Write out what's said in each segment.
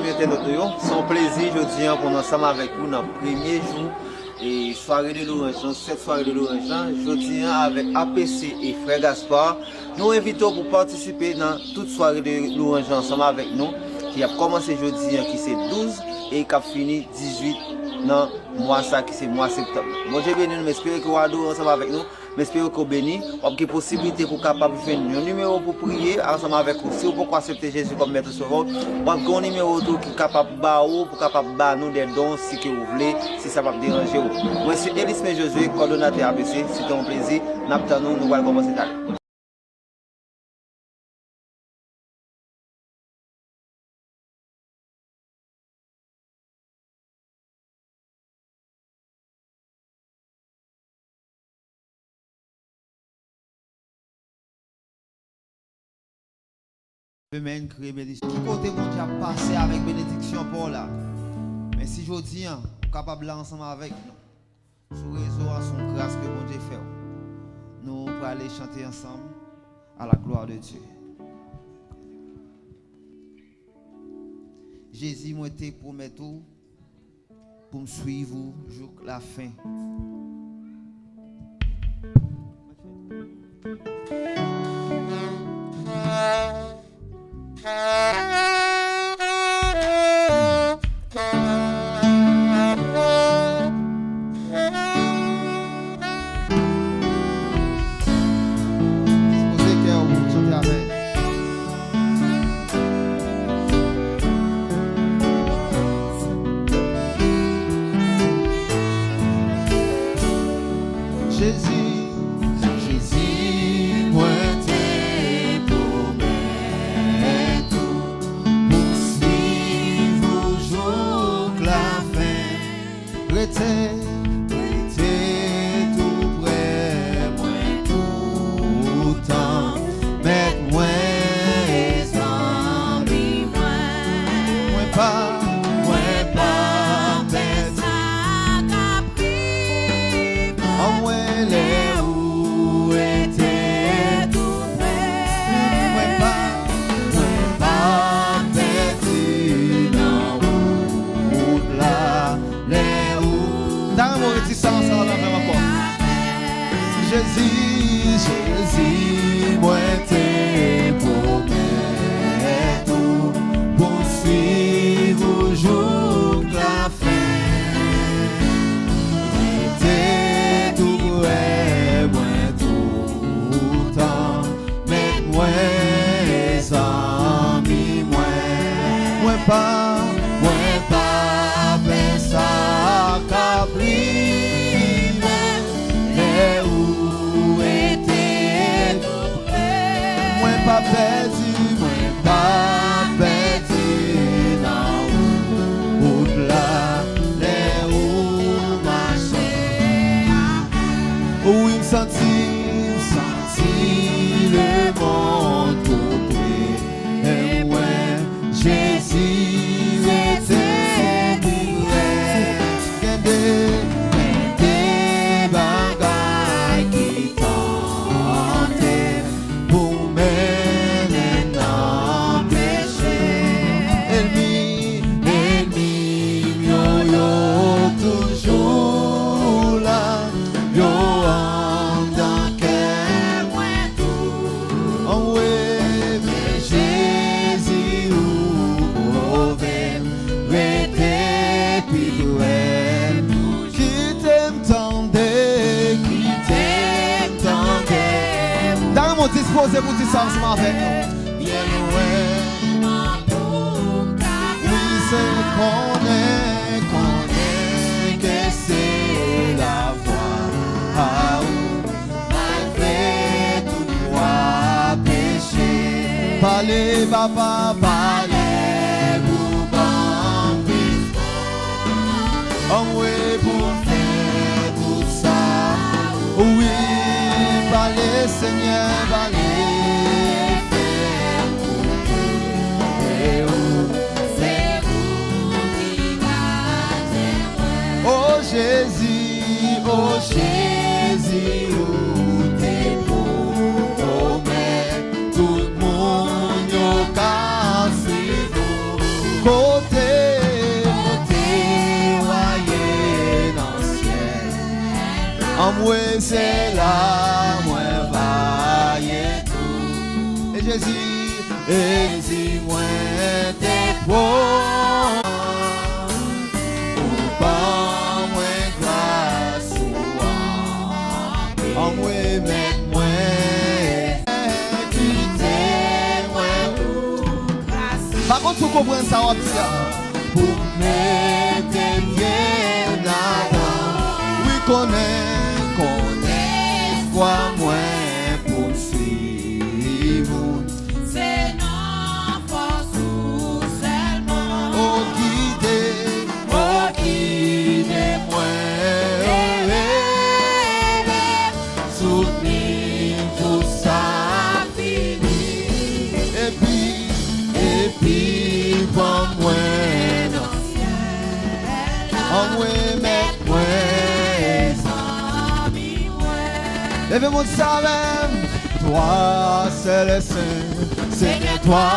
amis internautes, c'est un plaisir aujourd'hui pour nous ensemble avec vous dans le premier jour et soirée de l'Orange, cette soirée de l'Orange. Aujourd'hui avec APC et Frère Gaspard, nous invitons pour participer dans toute soirée de l'Orange ensemble avec nous, qui a commencé aujourd'hui, qui c'est 12 et qui a fini 18 dans le mois ça qui c'est mois septembre. Moi je bénis, j'espère que vous allez ensemble avec nous. J'espère que vous bénis. Vous avez possibilité pour capable faire un numéro pour prier ensemble avec vous. Si vous pouvez accepter Jésus comme maître sauveur, vous avez un numéro qui est capable de nous des dons si que vous voulez, si ça va vous déranger. Moi c'est Elis Josué, coordonnateur ABC. C'était un plaisir. Nous allons commencer d'aller. Amen, créer bénédiction. Qui côté mon Dieu a passé avec bénédiction pour là. Mais si je dis, capable là ensemble avec nous, sous réseau à son grâce que mon Dieu fait, nous allons aller chanter ensemble à la gloire de Dieu. Jésus m'a été promis tout pour me suivre jusqu'à la fin. Disposez pour dire ça ensemble avec nous. Bien loin. Oui, c'est qu'on est que c'est la voie à où malgré tout droit péché. Parlez, papa, parlez, vous bambis. On est pour faire tout ça. Oui, parlez, Seigneur, parlez. Jésus, oh Jésus, où t'es pour mais tout le monde y a cassé. En moi c'est là, moi vaillé tout. Et Jésus, moi t'es bon. Ou pas moi grâce ou en moi mettre moi. Quitter moi tout grâce. Par contre, tu comprends ça, on dit pour mettre tes pieds là-dedans. Oui, connais. Quoi moins poursuivre, c'est non force ou seulement. Oh guidez moi, soutenir tout ça fini. Et puis pour moi, en moi mettre moi. Levez-moi ça même. Toi c'est le Saint, Seigneur, toi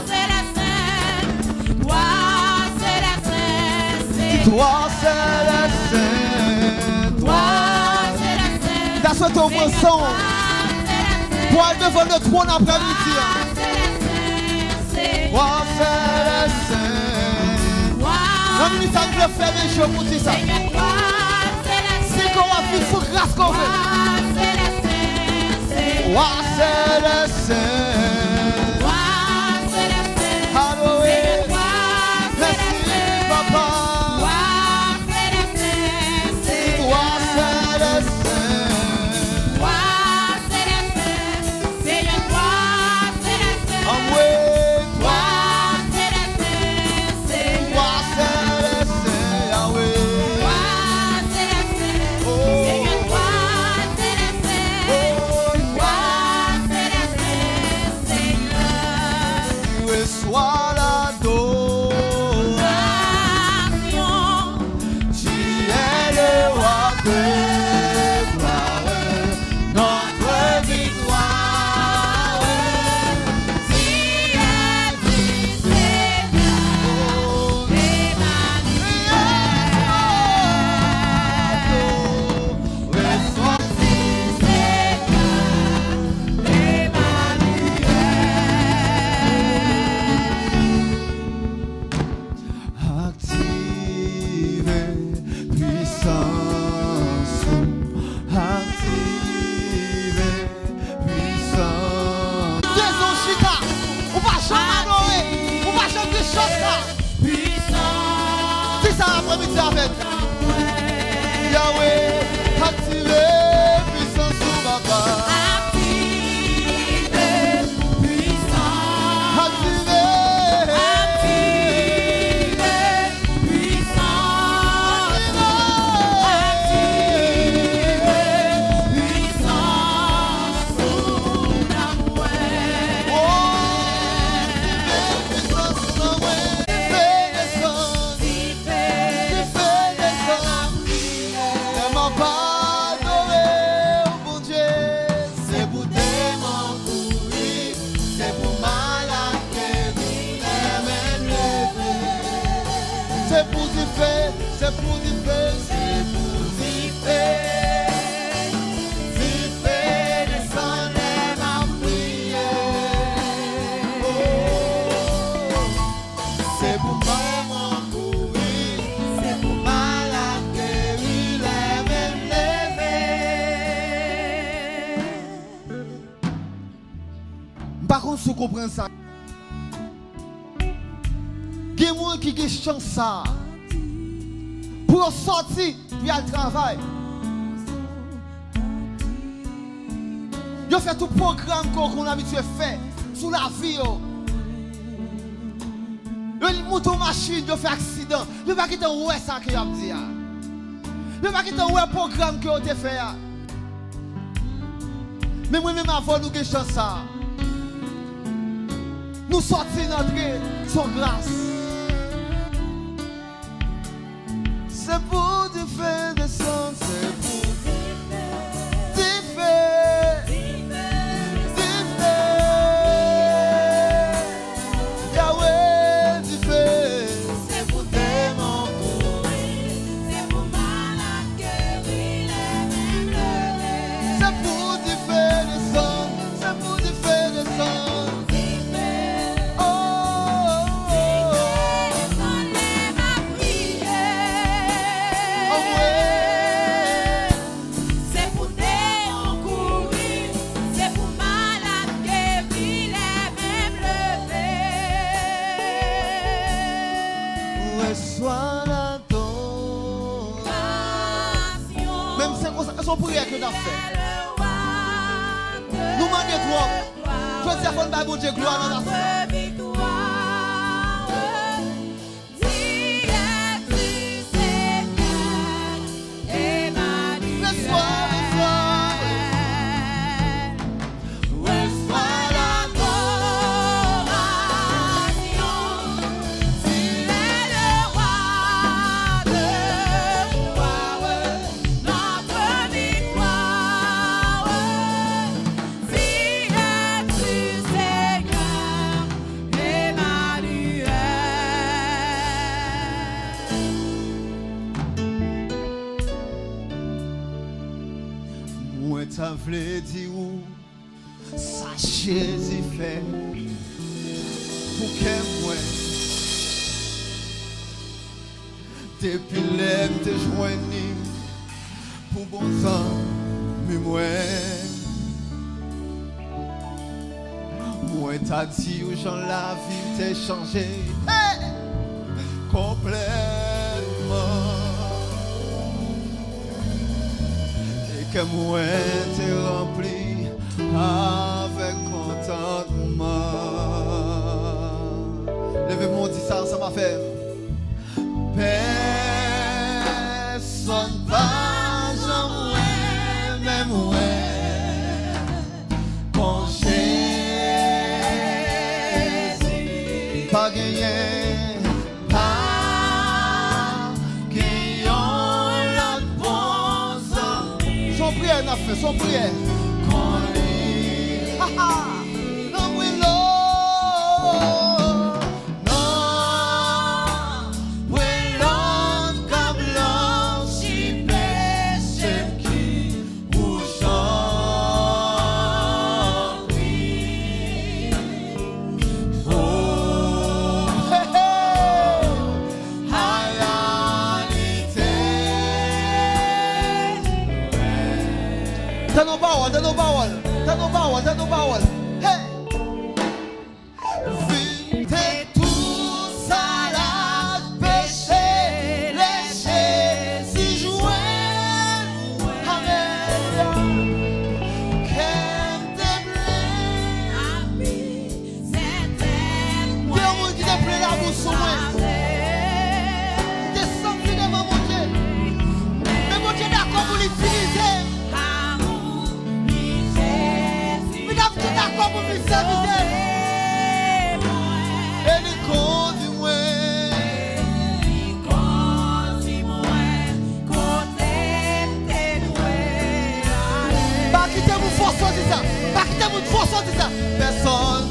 c'est le Saint, toi c'est le Saint, toi c'est le Saint, toi c'est le Saint. T'as souhaité au moins son. Toi devant le trône après-midi. Toi c'est le Saint. Non, mais ça nous fait des choses pour dire ça. C'est qu'on va vivre sous grâce qu'on veut. Toi c'est le Saint. Toi c'est le Saint. Alloué. Toi Merci papa. Toi c'est le Saint. Toi c'est le Saint. Toi c'est le Saint. Seigneur, toi c'est le Saint. Amoué. Toi c'est le Saint. Seigneur. Toi c'est le Saint. Yahweh. Toi c'est le Saint. Oh. Seigneur, toi c'est le Saint. Toi c'est le Saint. Seigneur. Tu reçois l'adoration. Tu es le roi de gloire, notre victoire. Si elle dit c'est bien, Yahweh, activez puissance sous papa. active, puissant, Activez, puissant, puissant, sous la mouette. puissance sous la main. Fais descendre, fais descendre. Tellement pas adoré, oh bon Dieu. C'est pour tellement pourri, c'est pour malade que nous aimons lever. C'est pour du fait, c'est pour du fait, c'est pour du fait. Du fait descendre ma prière. Oh, c'est pour vraiment pourri, c'est pour malade que nous aimons lever. Par contre, si vous comprenez ça, il y a des gens qui ont chance ça pour sortir puis aller travail. Ils fait tout programme qu'on a habitué à faire sous la vie. Ils montent en machine, ils fait accident. Ils ne pas quitter ouais ça que vous dit. Ils ne pas quitter ouais programme que vous avez fait. Mais moi-même avant nous avons chance ça. Nous sortir d'entrée sans grâce. C'est pour du fait descendre, c'est pour du fait, Yahweh du fait. Reçois l'adoration. Même c'est comme ça, son prière que nous avons fait. Nous demandons trop. Je dis à fond de bon Dieu gloire dans la foi. Ça voulait dire où ça Jésus fait pour qu'elle moi depuis l'aime te joigné pour bon temps mais moi t'as dit où j'en la vie t'es changé complètement. Que moi t'es rempli avec contentement. Levez-moi, dit ça, ça m'a fait. Personne pas en moi, même moi, quand Jésus pas gagné. Son prière. Non, oui, comme l'homme si péché qui vous chante. Oh, T'as nos paroles, t'as nos paroles, t'as nos paroles, t'as nos paroles. Hey! Vite tout ça la péché, léché, si jouer. Amen. Qu'elle te plaît. Dieu vous dit de plaire la bouche sur moi. Descendez devant mon Dieu. Mais mon Dieu d'accord pour l'utiliser. D'accord pour me servir. Et les conduis-moi. Pas quitter mon force de ça. Pas quitter mon force de ça. Personne.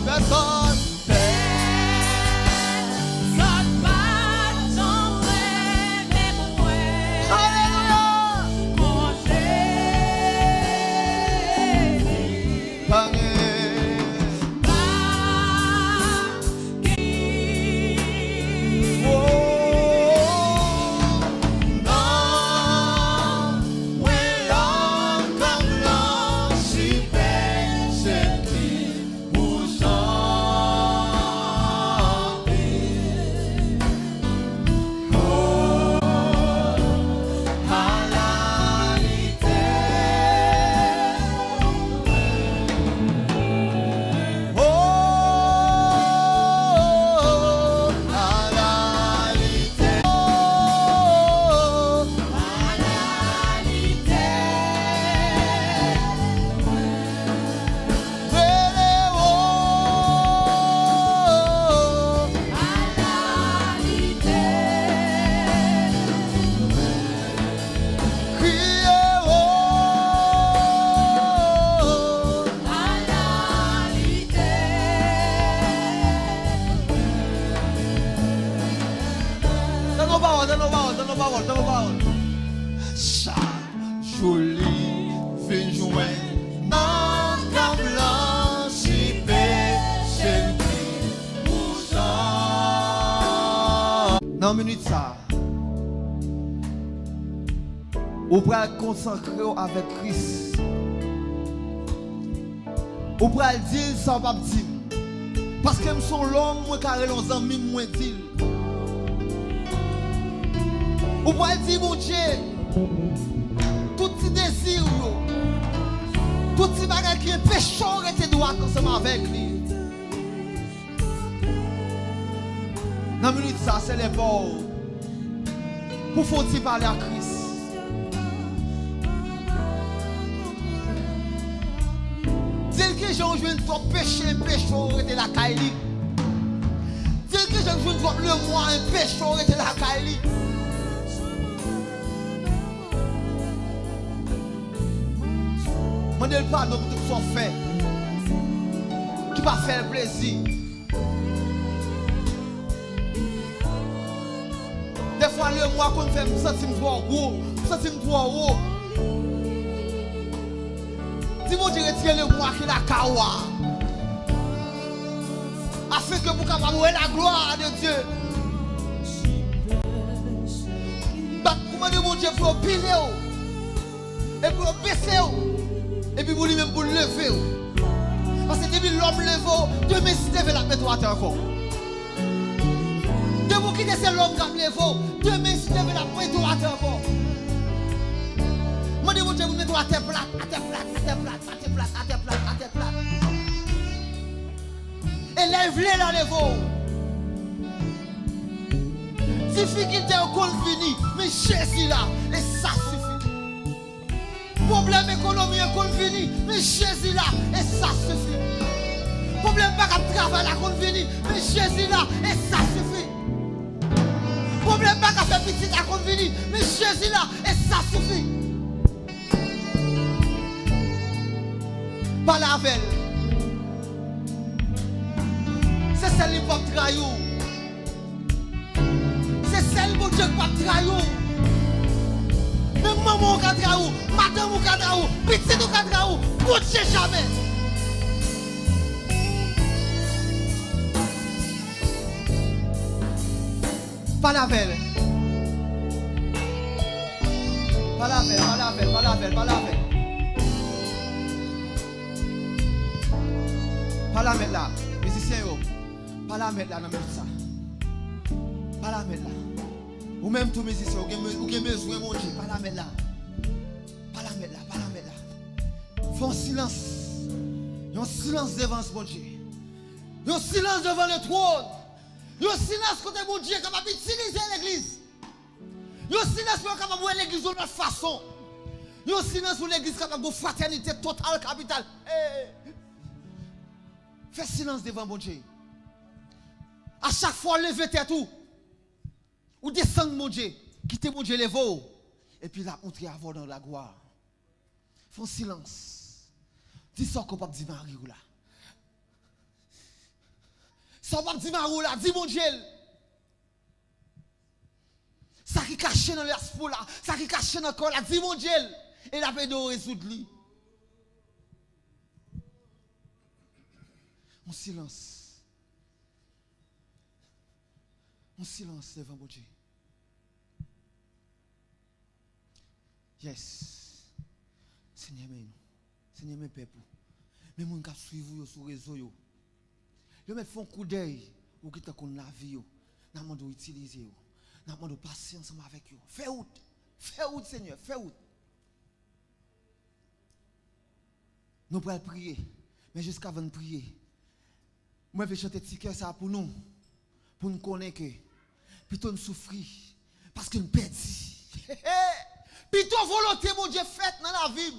Jolie, fin joint, non, comme blanc, si péché, dans une minute ça, vous pouvez concentrer avec Christ. Vous pouvez dire sans pas dire. Parce que je suis l'homme, moi, carré, l'on amis, moi, dit. Ou pour dire, mon Dieu, tout petit désir, tout petit bagage qui est pécheur était droit ensemble avec lui. Dans la minute, ça, c'est les pauvres. Pour faut-il parler à Christ. Dis que j'ai joué une fois pécheur était la Kaili. Dis que j'ai joué une fois le mois, un pécheur était la Kaili. Mandez le pardon pour tout ce qu'on fait. Qui va faire plaisir. Des fois, le mois qu'on fait, je sens trop gros, je sens trop haut. Dis-moi, je retire le mois qui est la kawa. Afin que vous puissiez voir la gloire de Dieu. Comment de mon Dieu pour piler et pour baisser et puis pour lui-même pour lever. Parce que depuis l'homme levé, demain si tu veux la mettre à terre encore. De vous quitter c'est l'homme qui a levé, demain si tu veux la mettre à terre encore. Moi, je vous dis, vous mettez à terre plate, à terre plate, à terre plate, à terre plate, à terre plate, à terre plate. Et lève-les dans les veaux. Difficulté au col fini, mais Jésus là, et ça suffit. Problème économique au col fini, mais Jésus là, et ça suffit. Problème pas de travail à col fini, mais Jésus là, et ça suffit. Problème pas de faire petit à col fini, mais Jésus là, et ça suffit. Pas la veille. C'est celle qui va trahir. C'est celle qui va trahir. Même maman qui va trahir, madame qui va trahir, petit qui va trahir, ne sais jamais. Pas la veille. Pas la veille, pas la veille, pas la veille, pas la veille. Pas la mettre là, musicien, pas la mettre là dans ça. Pas la mettre là. Ou même tout musicien, ou bien besoin mon Dieu, pas la mettre là. Pas la mettre là, pas la mettre là. Fais un silence. Il y a un silence devant ce mon Dieu. Il y a un silence devant le trône. Il y a un silence côté mon Dieu capable d'utiliser l'église. Il y a un silence pour capable de voir l'église de notre façon. Il y a un silence pour l'église capable de fraternité totale capitale. Fais silence devant mon Dieu. À chaque fois, levez tête tout. Ou descendre mon Dieu. Quittez mon Dieu, levez. Et puis là, entrez avant dans la gloire. Fais silence. Dis ça qu'on peut dire Marie là. Ça va dire Marie là. Dis mon Dieu. Ça qui est caché dans l'esprit là. Ça qui est caché dans le corps là. Dis mon Dieu. Et la paix de résoudre lui. Un silence. Un silence devant mon Dieu. Yes. Seigneur, Seigneur, mes peuple. Mais mon gars suivre sur les réseaux. Yo met font coup d'œil ou qui t'a qu'on la vie. N'a pas d'utiliser. N'a pas de passer ensemble avec vous. Fais out. Fais out, Seigneur. Fais out. Nous pouvons prier. Mais jusqu'avant de prier. Moi, je vais chanter petit ça pour nous connaître que plutôt nous souffrir parce que nous perdons. Plutôt volonté, mon Dieu, faite dans la vie.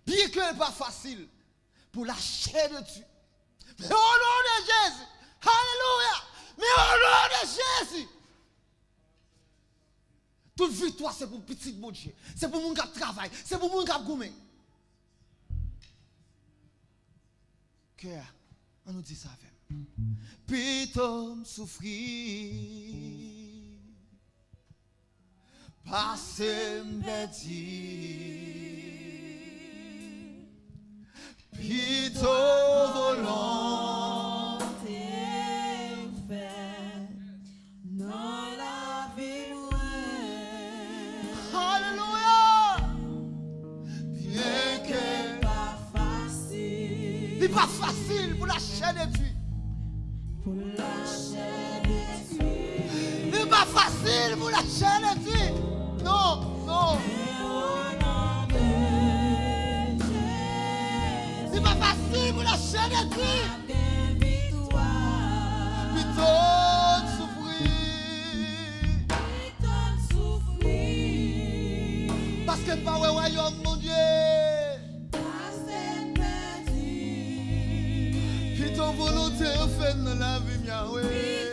Bien que ce n'est pas facile pour la chair de Dieu. Mais au nom de Jésus, alléluia, mais au nom de Jésus, toute victoire, c'est pour petit mon Dieu. C'est pour mon gars qui travaille, c'est pour mon gars qui gourmet. On nous dit ça avec. Plutôt souffrir, passer m'bedi, plutôt volonté faite dans la vie. Alléluia. Bien que pas facile. C'est pas facile pour la chair de Dieu. Pour la chair de Dieu. C'est pas pas facile pour lâcher les Dieu. Non, non. C'est pas facile pour lâcher les Dieu. Plutôt souffrir. Parce que pas ouais royaume mon Dieu. Puis ton volonté fait dans la vie Yahweh.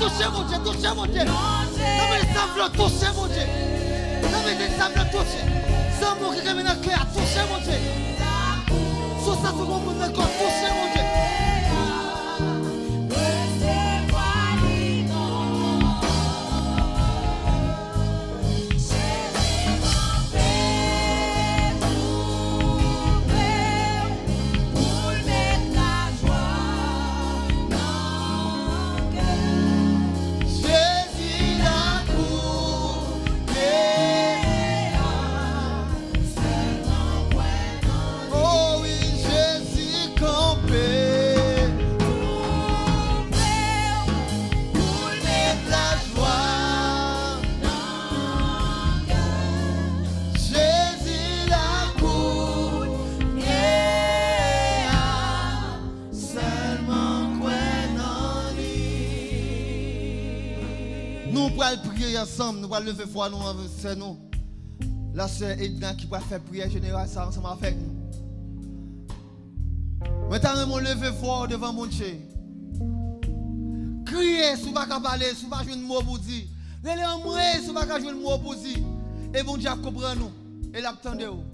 Touchez mon Dieu, touchez mon Dieu. Non mais les semblant touchez mon Dieu. Non mais les semblant toucher. Sans mot qui ramène à clair, touchez mon Dieu. Sur ça tout le monde encore touchez mon Dieu. Ensemble, nous allons lever foi, nous c'est nous. La sœur Edna qui va faire prière générale ça ensemble avec nous. Maintenant, nous lever foi devant mon Dieu. Criez, si vous ne pouvez pas parler, si vous ne pouvez pas jouer un mot pour dire. Venez en moi, si vous ne pouvez pas jouer un mot pour dire. Et bon Dieu comprend nous. Et l'attendez vous.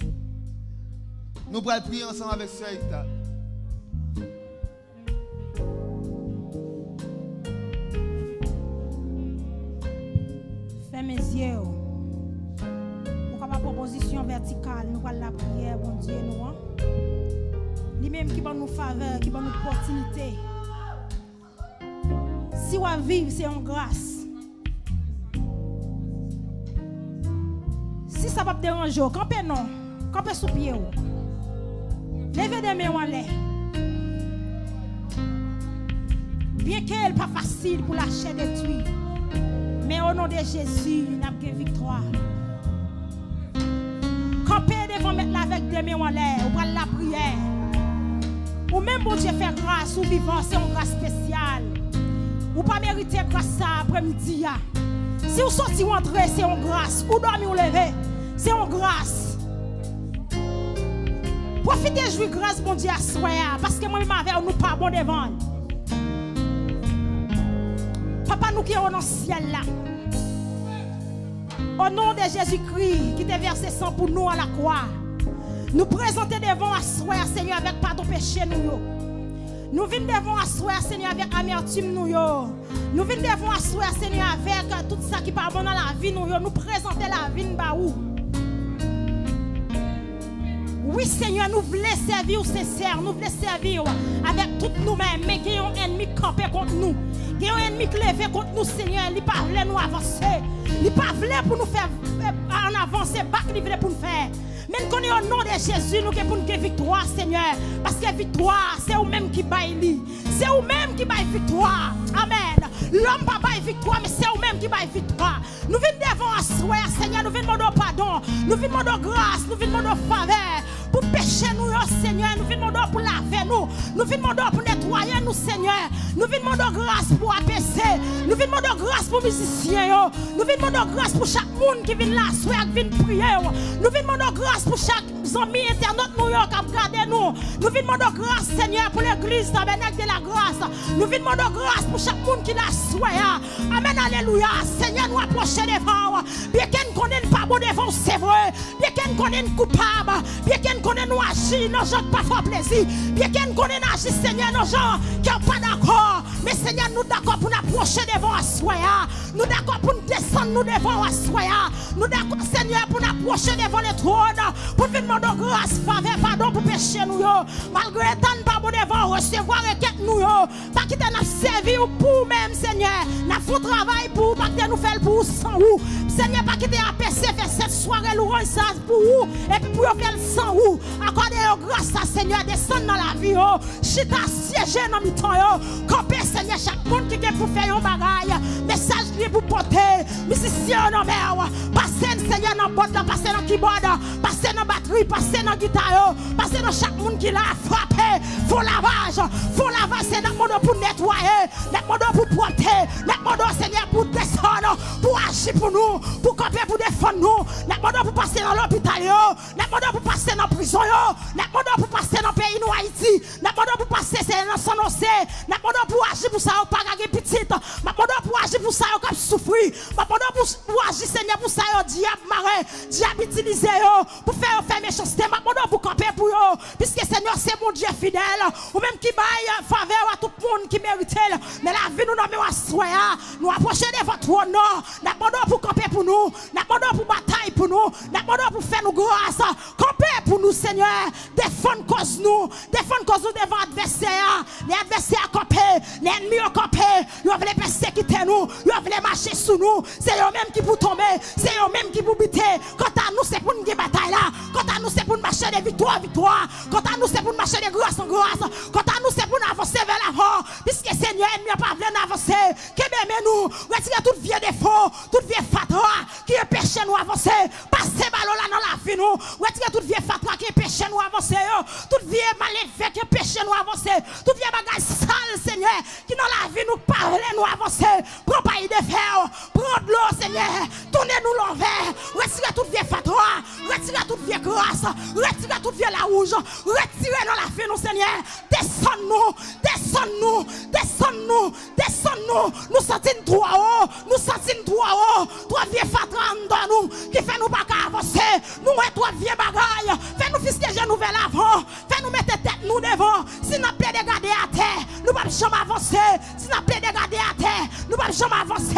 Nous allons prier ensemble avec sœur Edna. Mes yeux, pour ma proposition verticale, nous allons la prière, bon Dieu, nous. Lui-même qui va nous faveur, qui va nous opportunité. Si on vivre, c'est en grâce. Si ça va te déranger, campez non, campez sous pied. Levez des mains en l'air. Bien qu'elle n'est pas facile pour lâcher des tuiles. Mais au nom de Jésus, nous avons une victoire. Campez devant mettre avec des mains en l'air, ou prendre la prière. Ou même pour Dieu faire grâce, ou vivant, c'est une grâce spéciale. Ou pas mériter grâce ça après-midi. Si vous sortez ou entrez, c'est une grâce. Ou dormez ou lever, c'est une grâce. Profitez de jouer grâce, mon Dieu, à soi. Parce que moi-même avec nous pas bon devant. Papa, nous qui sommes dans le ciel là. Au nom de Jésus-Christ qui t'a versé sang pour nous à la croix. Nous présentons devant asseoir, Seigneur, avec pardon péché nous. Nous venons devant asseoir, Seigneur, avec amertume nous. Nous venons devant asseoir, Seigneur, avec tout ça qui part dans la vie nous. Nous présentons la vie nous. Oui, Seigneur, nous voulons servir sincère, nous voulons servir avec tout nous-mêmes, mais qui ont un ennemi campé contre nous. Qui ont un ennemi levé contre nous, Seigneur, il ne pas voulu nous avancer. Il ne pas voulu pour nous faire en avancer, pas qu'il voulait pour nous faire. Mais nous connaissons au nom de Jésus, nous pour nous faire victoire, Seigneur. Parce que victoire, c'est vous-même qui baille. C'est vous-même qui baille victoire. Amen. L'homme pas baille victoire, mais c'est vous-même qui baille victoire. Nous venons devant asseoir, Seigneur, nous venons demander pardon. Nous venons demander grâce, nous venons demander faveur. Pour pécher nous, Seigneur, nous venons demander pour laver nous. Nous venons demander pour nettoyer nous, Seigneur. Nous venons demander grâce pour apaiser. Nous venons demander grâce pour musiciens. Nous venons demander grâce pour chaque monde qui vient là, soit qui vient prier. Nous venons demander grâce pour chaque ami internaute nous qui a regardé nous. Nous venons demander grâce, Seigneur, pour l'église tabernacle de la grâce. Nous venons demander grâce pour chaque monde qui l'a souhaité. Amen, alléluia. Seigneur, nous approchons devant. Bien qu'on connaisse pas bon devant, c'est vrai. Bien qu'on connaisse coupable. Bien qu'on connaisse nous agir, nos gens pas fort plaisir. Bien qu'on connaisse agir, Seigneur, nos gens qui n'ont pas d'accord. Mais Seigneur, nous d'accord pour nous approcher devant Assoya. Nous d'accord pour nous descendre nous devant Assoya. Nous d'accord, Seigneur, pour nous approcher devant le trône. Pour nous demander grâce, faveur, pardon pour pécher nous. Malgré tant pas bon devant recevoir requête nous. Pas quitter nous servir pour même, Seigneur. Nous faisons travail pour, pas quitter nous faire pour sans vous. Seigneur, pas quitter APC faire cette soirée louange pour vous. Et puis pour faire sans vous. Accordez-nous grâce à Seigneur, descendre dans la vie. Chita siéger dans le temps. Campez, Seigneur, chaque monde qui est pour faire un bagage. Message libre pour porter. Musicien dans mer. Passez, Seigneur, dans le boîte, passez dans le keyboard. Passez dans la batterie, passez dans la guitare. Passez dans chaque monde qui l'a frappé. Font lavage. Font lavage, c'est notre monde pour nettoyer. Notre monde pour porter. Notre monde, Seigneur, pour descendre. Pour agir pour nous. Pour camper, pour défendre nous. Notre monde pour passer dans l'hôpital. Notre monde pour passer dans la prison. Notre monde pour passer dans le pays nous Haïti. Notre monde pour passer dans son océan. Notre monde pour agir pour ça, pas gagner petite. Notre monde pour agir pour ça, comme souffrir. Notre monde pour agir, Seigneur, pour ça, diable marin, diable utilisé pour faire méchanceté. Notre monde pour camper pour eux. Puisque Seigneur, c'est mon Dieu fidèle. Ou même qui baille faveur à tout le monde qui mérite. Mais la vie nous nomme à soya. Nous approcher de votre trône. Notre monde pour camper pour nous. Notre monde pour bataille pour nous. Notre monde pour faire nous grâce. Camper pour nous, Seigneur. Défendre cause nous. Défendre cause nous devant l'adversaire. Les adversaires camper. Les ennemis ont campé. Ils veulent persécuter nous. Ils veulent marcher sous nous. C'est eux-mêmes qui pour tomber. C'est eux-mêmes qui pour buter. Quant à nous, c'est pour nous bataille là. Quant à nous, c'est pour nous marcher de victoire en victoire. Quant à nous, c'est pour nous marcher de grâce en grâce. Quant à nous, c'est pour nous avancer vers l'avant. Puisque Seigneur, ennemi n'a pas voulu avancer. Que même nous, retirez tout vieux défaut, tout vieux fatra qui empêche nous avancer. Passez ballon là dans la vie nous. Retirez tout vieux fatra qui empêche nous avancer. Tout vieux maléfique qui empêche nous avancer. Tout vieux bagage sale, Seigneur, qui dans la vie nous parle nous avancer. Prends pas de fer, prends de l'eau, Seigneur. Tournez-nous l'envers. Retirez tout vieux fatra, retirez tout vieux grâce, retirez tout vieux la rouge, retirez dans la vie nous, Seigneur. Descends-nous, descends-nous, descends-nous, descends-nous. Nous sentons droit haut, nous sentons droit haut. Toi vieux fatra dans nous, qui fait nous pas avancer. Nous et toi vieux bagaille, fais-nous fisquer nous vers l'avant, fais-nous mettre tête nous devant. Si nous plaît de garder à terre, nous ne pouvons jamais avancer. Si nous plaît de garder à terre, nous ne pouvons jamais avancer.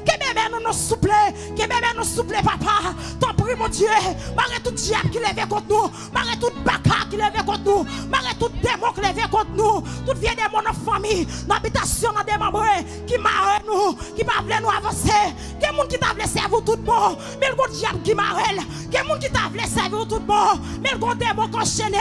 Que même nous souple, que même nous souple, papa. T'en prie, mon Dieu, marre tout diable qui lève contre nous, marre tout baka qui lève contre nous, marre tout démon qui lève contre nous, tout vieux démon dans la famille, dans l'habitation, dans des membres qui marre nous, qui va nous avancer. Quel monde qui t'a voulu servir tout bon, mais le bon diable qui marre. Quel monde qui t'a voulu servir tout bon, mais le bon démon qui enchaîne.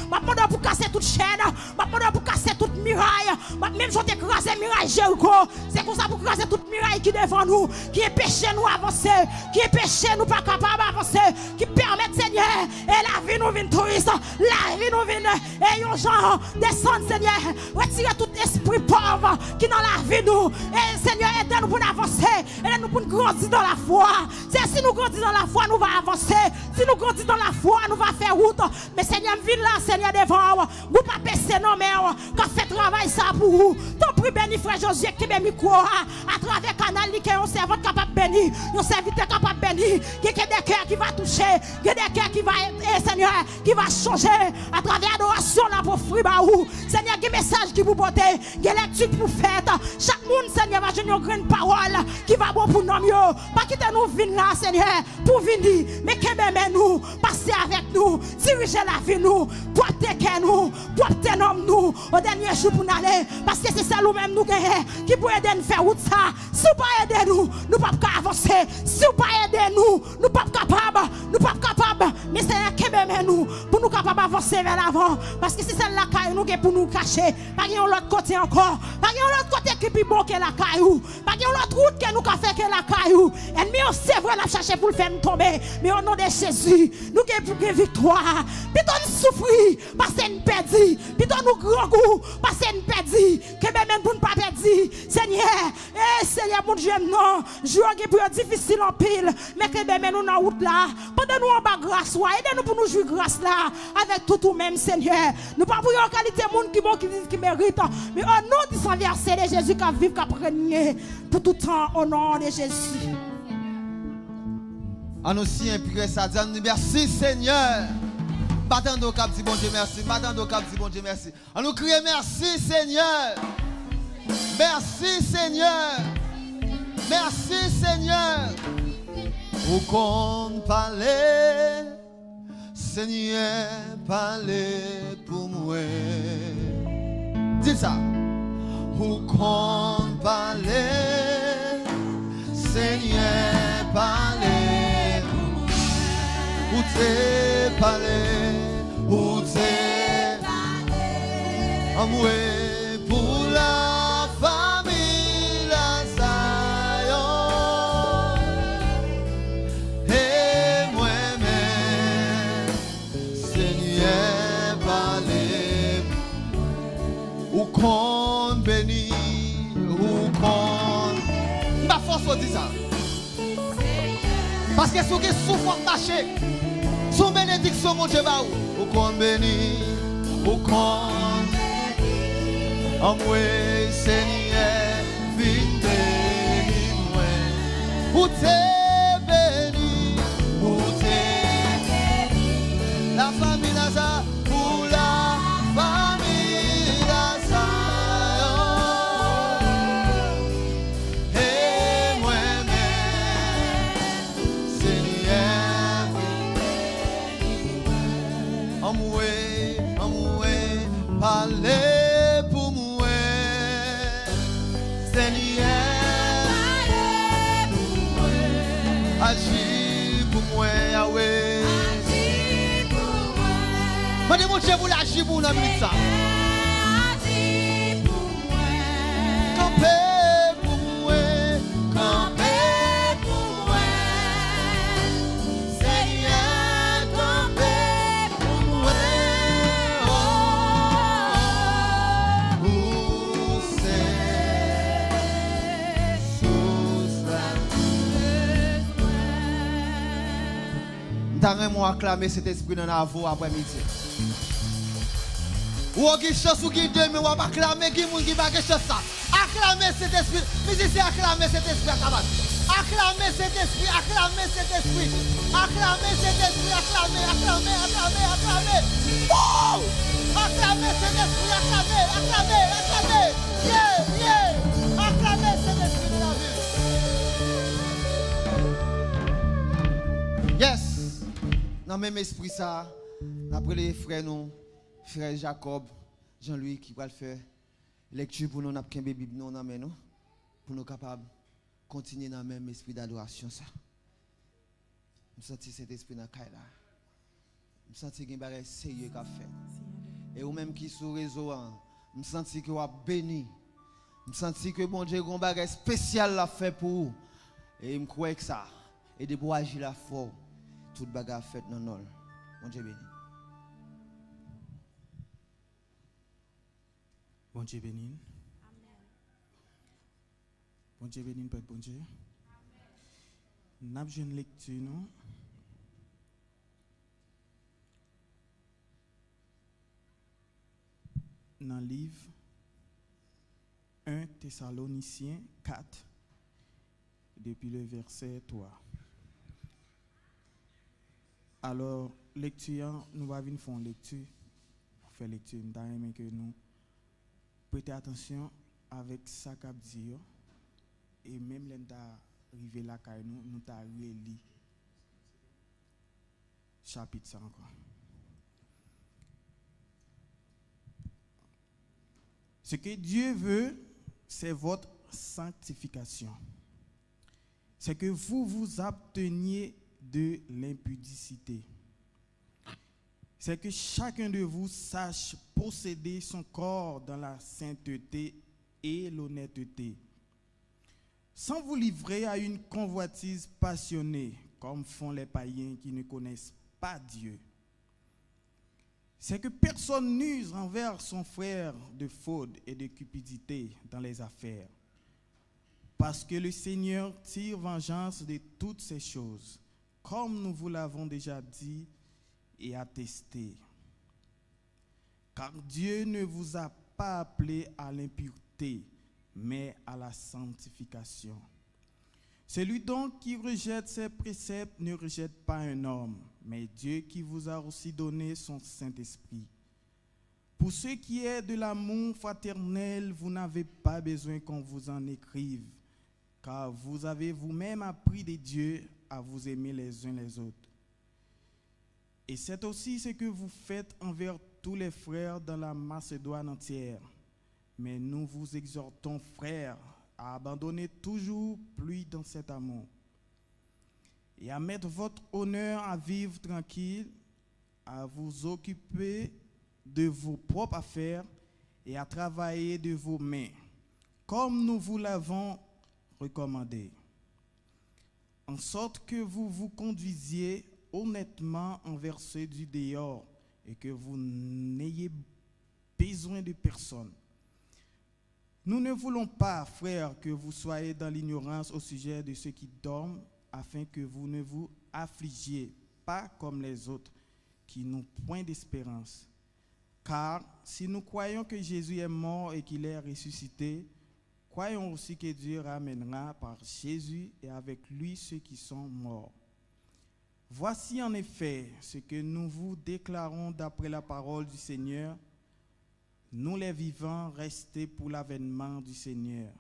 Ma demande pour casser toute chaîne, ma demande pour casser toute muraille, même si on écrase muraille Jéricho, c'est comme ça pour casser toute muraille qui est devant nous, qui est péché nous avancer, qui est péché nous pas capable d'avancer, qui permet Seigneur, et la vie nous vient touriste, la vie nous vient, et yon genre, descendre Seigneur, retirez tout esprit pauvre qui dans la vie nous, et Seigneur, aidez-nous pour avancer, aidez-nous pour grandir dans la foi, c'est si nous grandissons dans la foi, nous va avancer, si nous grandissons dans la foi, nous va faire route, mais Seigneur, viens là, Seigneur, devant, vous pas baisser non, mais quand fait travail ça pour vous, ton prix béni, frère Josué, qui m'a mis quoi, à travers le canal, qui est un servant capable de bénir, un serviteur capable de bénir, qui est des cœurs qui va toucher, qui est des cœurs qui va, Seigneur, qui va changer, à travers l'adoration, là, pour fruit, Seigneur, qui message qui vous porte, qui lecture pour faire, chaque monde, Seigneur, va donner une grande parole, qui va bon pour nous mieux, pas quitter nous venir là, Seigneur, pour venir, mais que même nous, passer avec nous, diriger la vie nous, porter nous, porter nous, au dernier jour pour nous aller, parce que c'est ça nous-mêmes nous gagnons, qui peut aider nous faire route ça, si vous pas aider nous, nous ne pouvons pas avancer, si vous pas aider nous, nous ne pouvons pas capables, mais c'est que même nous, pour nous capables avancer vers l'avant. Parce que c'est celle-là qui nous pour nous cacher. Pas de l'autre côté encore. Pas de l'autre côté qui est plus bon que la caillou. Pas de l'autre route que nous avons fait que la caillou. Ennemi, on sait vrai la chercher pour le faire nous tomber. Mais au nom de Jésus, nous avons pour victoire. Plutôt nous souffrir parce que nous perdons. Plutôt nous grand goût parce que nous perdons. Que même pour ne pas perdre. Seigneur, Seigneur, mon Dieu, non. Je vais pour difficile en pile. Mais que même nous dans route là. Pendant nous en bas grâce, aidez-nous pour nous jouer grâce là. Avec tout même, Seigneur. Nous pas pour en qualité monde qui bon qui mérite. Mais au nom de son verset de Jésus qui vive, qui régner pour tout temps au nom de Jésus. En aussi impliqué ça, disons merci Seigneur. Battons au cap, dit bon Dieu merci. Battons au cap, dit bon Dieu merci. On nous crie merci Seigneur. Merci Seigneur. Merci Seigneur. Où qu'on parlait, Seigneur parlait pour moi. Dis ça. Où qu'on parlait, Seigneur parlait pour moi. Où t'es parlé, où t'es parlé, en moi pour la famille la Zion. Et moi-même, Seigneur parlait, où qu'on bénit, où qu'on. Ma force dit ça. Parce que si vous souffrez marcher, son bénédiction, mon Dieu, va où qu'on bénit, où qu'on en moi, Seigneur, vite bénis-moi. Où t'es béni, où t'es béni, la famille Lazare, pour la famille Lazare. Et moi-même, Seigneur, en moi, parlez pour moi, Seigneur, agis pour moi, Yahweh, agis pour moi. Moi, mon Dieu, vous l'agis pour nous, agis pour moi, campez pour moi, campez pour moi, Seigneur, campez pour moi. T'as acclamer cet esprit dans la voix après-midi. Ou qui chance ou qui deux, mais on va acclamer qui moun qui va que chance ça. Acclamer cet esprit. Mais c'est acclamer cet esprit à tabac. Acclamer cet esprit, acclamer cet esprit. Acclamer cet esprit, acclamer. Oh! Acclamer cet esprit, acclamer. Yeah. Acclamer cet esprit de la vie. Yes. Dans le même esprit ça, après les frères nous, frère Jacob, Jean-Louis qui va le faire lecture pour nous n'a qu'un Bible nous dans nous pour nous capables continuer dans le même esprit d'adoration ça. Je sens cet esprit dans caille là. Je sens qu'il y a un bagage sérieux qu'a fait. Et ou même qui sur réseau, je sens que vous béni. Je sens que bon Dieu a un bagage spécial l'a fait pour vous. Et je crois que ça et de pour agir la foi. Toute bagarre faite dans nous. Mon Dieu béni. Bon Dieu béni. Bon Dieu béni, Père bon Dieu. Nous avons une lecture, non? Dans le livre 1 Thessaloniciens 4, depuis le verset 3. Alors, lecture, nous allons faire une lecture. Pour faire lecture, nous allons que nous prêter attention avec ça qu'a dit. Et même quand nous arrivons là, nous allons lire chapitre 5 encore. Ce que Dieu veut, c'est votre sanctification. C'est que vous vous absteniez de l'impudicité. c'est que chacun de vous sache posséder son corps dans la sainteté et l'honnêteté, sans vous livrer à une convoitise passionnée, comme font les païens qui ne connaissent pas Dieu. C'est que personne n'use envers son frère de faute et de cupidité dans les affaires, parce que le Seigneur tire vengeance de toutes ces choses, comme nous vous l'avons déjà dit et attesté. Car Dieu ne vous a pas appelé à l'impureté, mais à la sanctification. Celui donc qui rejette ses préceptes ne rejette pas un homme, mais Dieu qui vous a aussi donné son Saint-Esprit. Pour ce qui est de l'amour fraternel, vous n'avez pas besoin qu'on vous en écrive, car vous avez vous-même appris de Dieu à vous aimer les uns les autres. Et c'est aussi ce que vous faites envers tous les frères dans la Macédoine entière. Mais nous vous exhortons, frères, à abandonner toujours plus dans cet amour et à mettre votre honneur à vivre tranquille, à vous occuper de vos propres affaires et à travailler de vos mains, comme nous vous l'avons recommandé, en sorte que vous vous conduisiez honnêtement envers ceux du dehors et que vous n'ayez besoin de personne. Nous ne voulons pas, frères, que vous soyez dans l'ignorance au sujet de ceux qui dorment, afin que vous ne vous affligiez pas comme les autres qui n'ont point d'espérance. Car si nous croyons que Jésus est mort et qu'il est ressuscité, croyons aussi que Dieu ramènera par Jésus et avec lui ceux qui sont morts. Voici en effet ce que nous vous déclarons d'après la parole du Seigneur. Nous les vivants, restés pour l'avènement du Seigneur.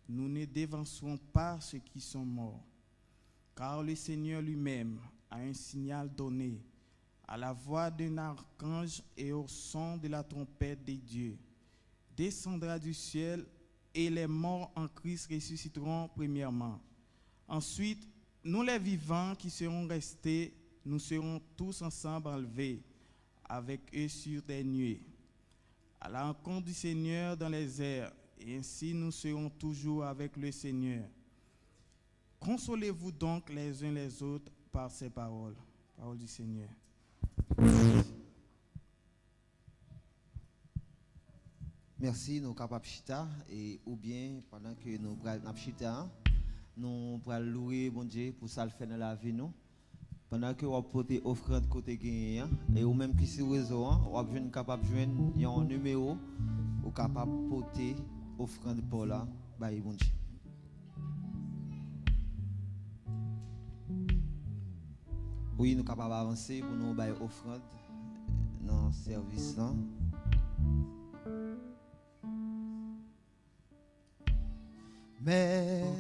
Nous ne dévancerons pas ceux qui sont morts, car le Seigneur lui-même a un signal donné, à la voix d'un archange et au son de la trompette de Dieu. Descendra du ciel et les morts en Christ ressusciteront premièrement. Ensuite, nous les vivants qui serons restés, nous serons tous ensemble enlevés avec eux sur des nuées, à la rencontre du Seigneur dans les airs, et ainsi nous serons toujours avec le Seigneur. Consolez-vous donc les uns les autres par ces paroles. Parole du Seigneur. Merci, nous sommes capables de chita, et ou bien pendant que nous sommes chita, nous allons louer bon Dieu pour ça le faire dans la vie nous. Pendant que vous portez offrande côté gagnant et ou même qui sur réseau, vous êtes capable de joindre un numéro ou capable de porter offrande pour là, bye bon Dieu. Oui, nous sommes capables d'avancer pour nous bailler offrande dans le service là. Merci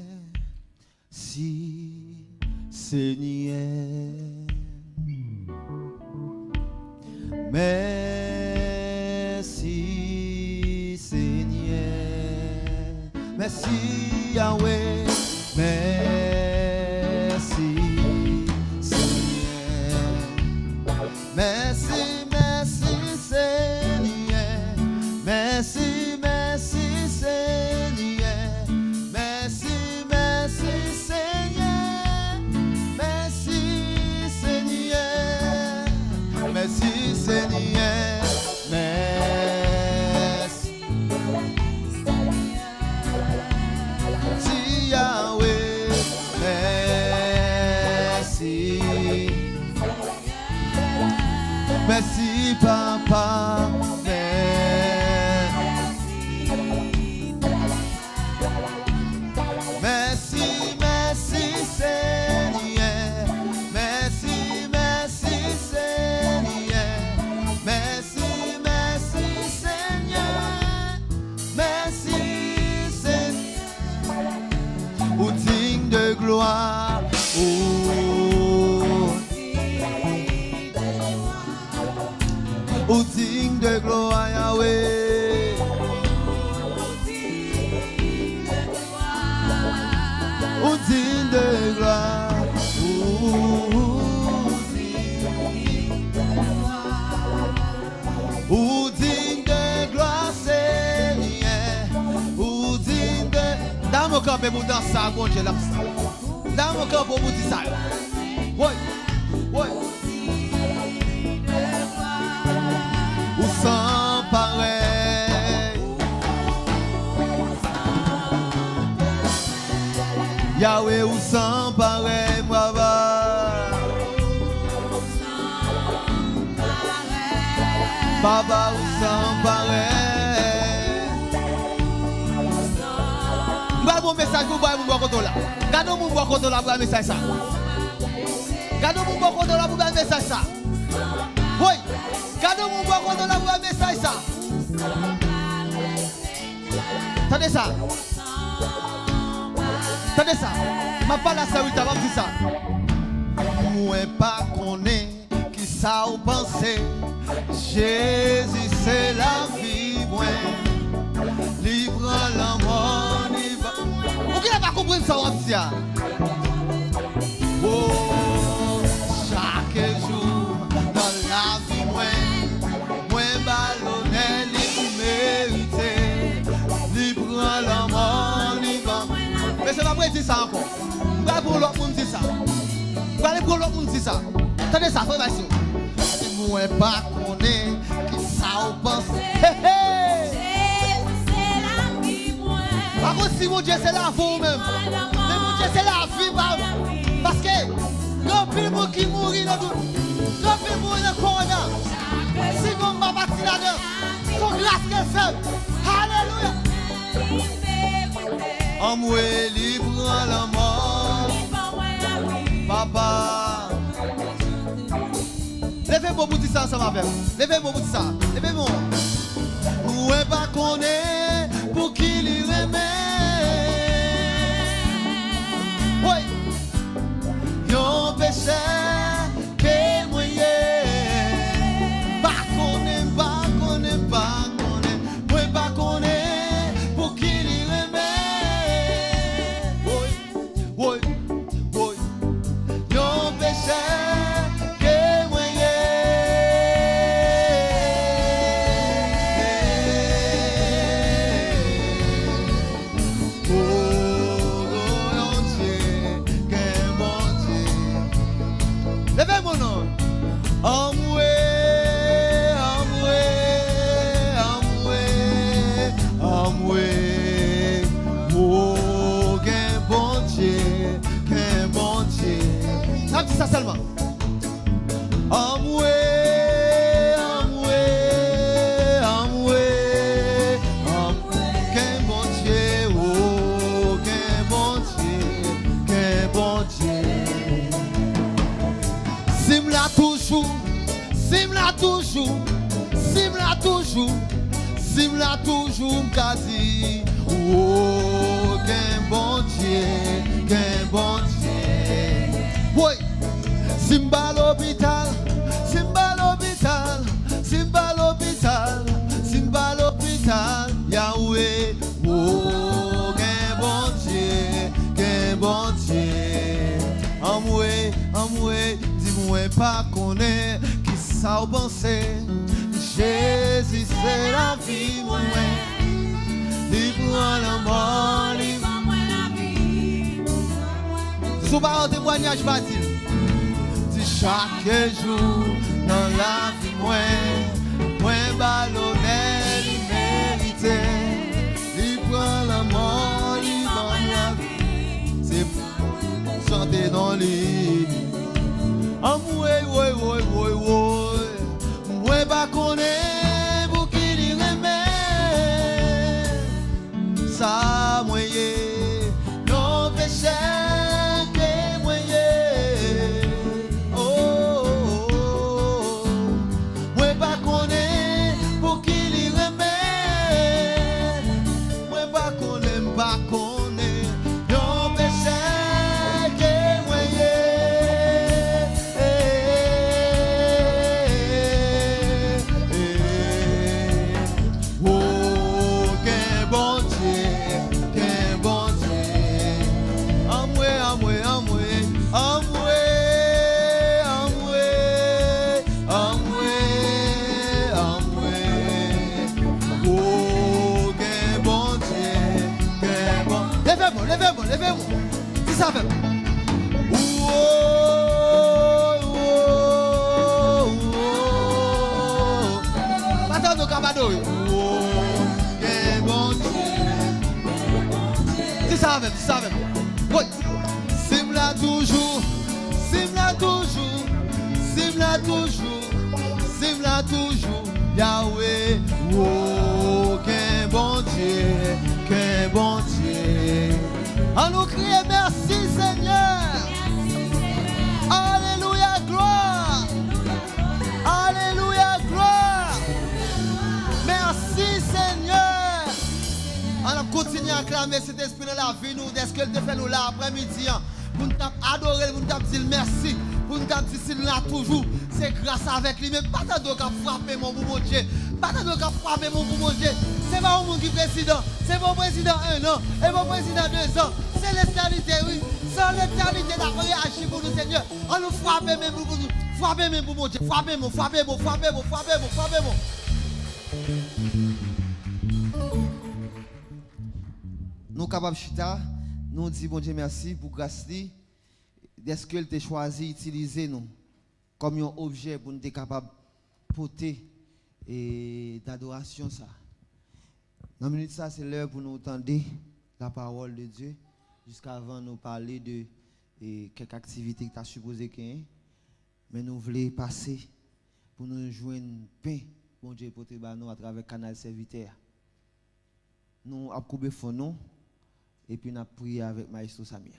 Seigneur. Merci Seigneur. Merci Yahweh. Merci Seigneur. Merci, merci Seigneur. Merci, merci Seigneur. Merci, merci Seigneur. Merci Seigneur. Merci Seigneur. Merci. Merci Yahweh. Merci. Merci Papa. Merci, merci Seigneur. Merci, merci Seigneur. Merci, merci Seigneur. Merci Seigneur. Ou digne de gloire. Ou digne de gloire Yahweh. Ou digne de gloire. Ou digne de gloire. Ou digne de gloire, Seigneur. Ou digne de... Dans mon camp, pour danser ça, bon Dieu, là. Dans mon camp, pour vous dire ça. Oui, oui. Ou sans pareil. Yahweh, ou sans pareil, Baba, ou sans pareil. Bah mon message pour voir mon bon là. Gardons mon bon là pour un message ça. Gardons mon bon là pour un message ça. Oui. Gardons mon bon là pour un message ça. Attendez ça. Attendez ça. Ma parole à ça, oui, t'as pas dit ça. Moi pas connaît qui ça ou penser. Jésus c'est la vie, moi. Libre la mort, libre. Pourquoi il n'a pas compris ça, on dit ça? Oh, chaque jour dans la vie, moi ballonné, libre mérité. Libre la mort, libre. Mais c'est pas vrai dire ça encore. Pas pour l'autre monde dire ça. Pas pour l'autre monde dire ça. Attendez ça, frère Bastien. Moi pas connaît qui ça ou pense. Par contre, si mon Dieu c'est la vie même. Mais mon Dieu c'est la vie. Parce que grand pile monde qui mourit dans tout. Grand pile mourit dans le corona. Si on va partir là-dedans, son grâce qu'elle fait. Alléluia. En moi libre à la mort. Papa. Levez-moi pour dire ça ensemble avec. Levez-moi pour dire ça. Levez-moi. Ouais pas qu'on est pour qui l'y remet. Oui. Yon péché que moyen. Pas qu'on est, pas qu'on est, pas qu'on est. Ouais pas qu'on est pour qui l'y remet. Oui, oui, oui. Yon péché. Ça seulement. Amoué, qu'un bon Dieu, oh, qu'un bon Dieu, qu'un bon Dieu. Sim-la toujours, sim-la toujours, sim-la toujours, sim-la toujours, quasi. Oh, qu'un bon Dieu, qu'un bon Dieu. Oui. Simba l'hôpital, Simba l'hôpital, Simba l'hôpital, Simba l'hôpital, Yahweh, oh, qu'un bon Dieu, amoué, dis-moi pas qu'on est, qui ça ou penser, Jésus c'est la vie, moi, libre la mort, libre la vie. Sous pas un témoignage facile. Chaque jour dans la vie, moi ballonné, mérité. Il prend la mort, il prend la vie. C'est pour chanter dans l'île. Ah, moi pas connaît pour qui l'y remet. Ça, moyen, non péché. fait. Attends, nous cabado. Quel bon Dieu. C'est ça même, c'est ça même. Oui. Sim-la toujours, sim-la toujours, sim-la toujours, sim-la toujours. Yahweh, oh, quel bon Dieu, quel bon Dieu. On nous crie merci Seigneur. Alléluia, gloire. Alléluia, gloire. Merci Seigneur. On continue à acclamer cet esprit de la vie, nous, dès que te fait nous là après-midi. Pour nous adorer, pour nous dire merci. Pour nous dire si nous là toujours. C'est grâce avec lui-même. Pas tant de frapper mon bon Dieu. Pas tant de frapper mon bon Dieu. C'est pas un monde qui est président. C'est pas président 1 an. Et pas président 2 ans. C'est l'éternité, oui. C'est l'éternité d'avoir réagi pour nous, Seigneur. On nous frappe même pour nous. Frappez même pour mon Dieu. Frappez-moi, frappez-moi, frappez-moi, frappez-moi, frappez-moi. Nous capables chita, nous disons bon Dieu merci pour grâce li. Est-ce que t'a choisi d'utiliser nous comme un objet pour nous être capable de porter et d'adoration ça. Dans minute ça c'est l'heure pour nous entendre la parole de Dieu jusqu'avant nous parler de quelques activités que tu as supposé qu'il y ait. Mais nous voulons passer pour nous joindre pain bon Dieu porter nous à travers le canal serviteur. Nous avons coupé fond nous et puis nous avons prié avec Maestro Samuel.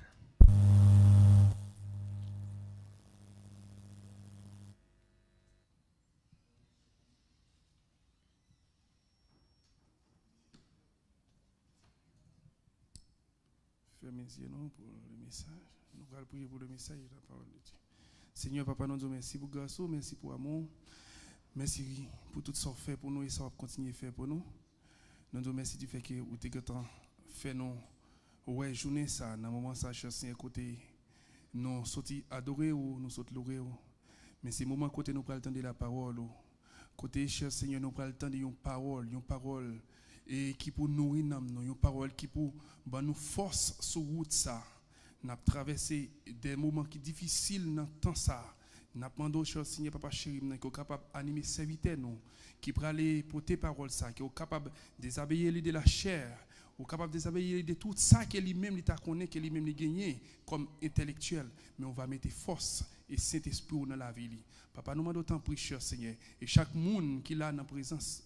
Merci non pour le message. Nous allons prier pour le message et la parole de Dieu. Seigneur, Papa, nous disons merci pour garçon, merci pour amour, merci pour tout ce que fait pour nous et ça va continuer à faire pour nous. Nous disons merci du fait que vous avez fait nous ouais journée ça, dans le moment ça, cher Seigneur, côté nous sortis adorer ou nous sortis louer. Mais c'est le moment côté nous prenons le temps de la parole. Côté cher Seigneur, nous prenons le temps de une parole. Et qui pour nourrir nous, une parole qui pour nous force sur route ça. Nous avons traversé des moments qui difficiles dans le temps ça. Nous avons demandé au cher Seigneur Papa chéri qui est capable d'animer serviteur nous, qui peut aller porter parole ça, qui est capable de déshabiller de la chair, ou capable de déshabiller de tout ça que lui-même il connaît, que lui-même il gagné comme intellectuel, mais on va mettre force et Saint-Esprit dans la vie. Papa nous demandons autant prier cher Seigneur et chaque monde qui là dans présence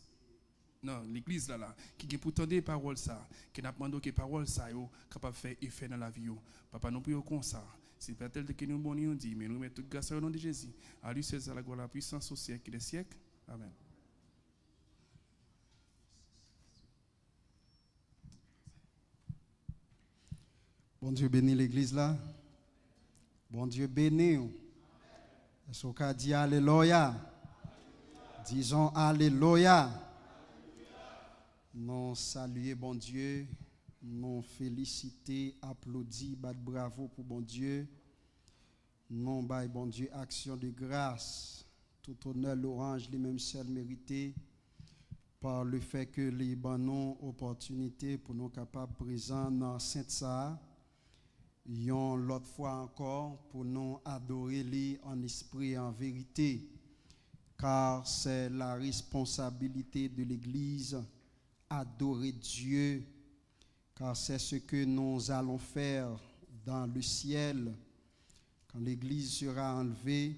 non, l'église là, qui est pour tendre des paroles ça, qui n'a pas demandé que les paroles ça, capable de faire effet dans la vie. Papa, nous prions comme ça. C'est pas tel que nous bon dit, mais nous mettons toute grâce au nom de Jésus. À lui, c'est la gloire, la puissance au siècle des siècles. Amen. Bon Dieu bénit l'église là. Bon Dieu bénit. Est-ce qu'on dit Alléluia? Disons Alléluia. Nous saluons bon Dieu, nous féliciter, applaudis, battre bravo pour bon Dieu. Nous bail bon Dieu action de grâce. Tout honneur l'orange les mêmes seul mérité par le fait que les bonnes opportunités pour nous capables présents dans Sainte-Sa. Yon l'autre fois encore pour nous adorer lui en esprit et en vérité, car c'est la responsabilité de l'Église adorer Dieu, car c'est ce que nous allons faire dans le ciel. Quand l'Église sera enlevée,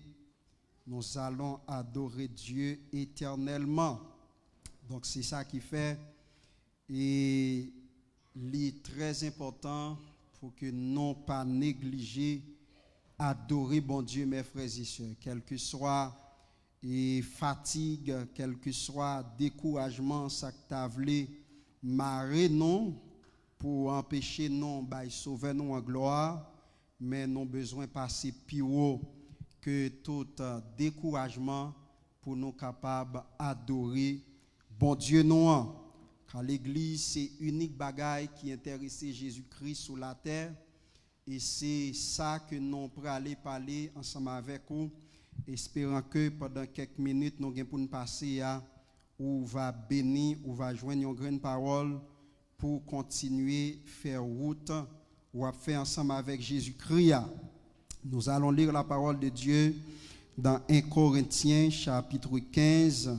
nous allons adorer Dieu éternellement. Donc c'est ça qui fait, et il est très important pour que nous pas négliger adorer bon Dieu, mes frères et sœurs, quel que soit et fatigue, quel que soit découragement, ça que tu as voulu marrer non pour empêcher non bah sauver nous en gloire, mais nous besoin passer plus haut que tout découragement pour nous capables adorer bon Dieu non. Car l'église c'est unique bagaille qui intéresse Jésus-Christ sur la terre et c'est ça que nous pourrons aller parler ensemble avec vous. Espérant que pendant quelques minutes, nous allons pour nous passer à où va bénir, où va joindre une grande parole pour continuer à faire route ou a fait ensemble avec Jésus-Christ. Nous allons lire la parole de Dieu dans 1 Corinthiens chapitre 15.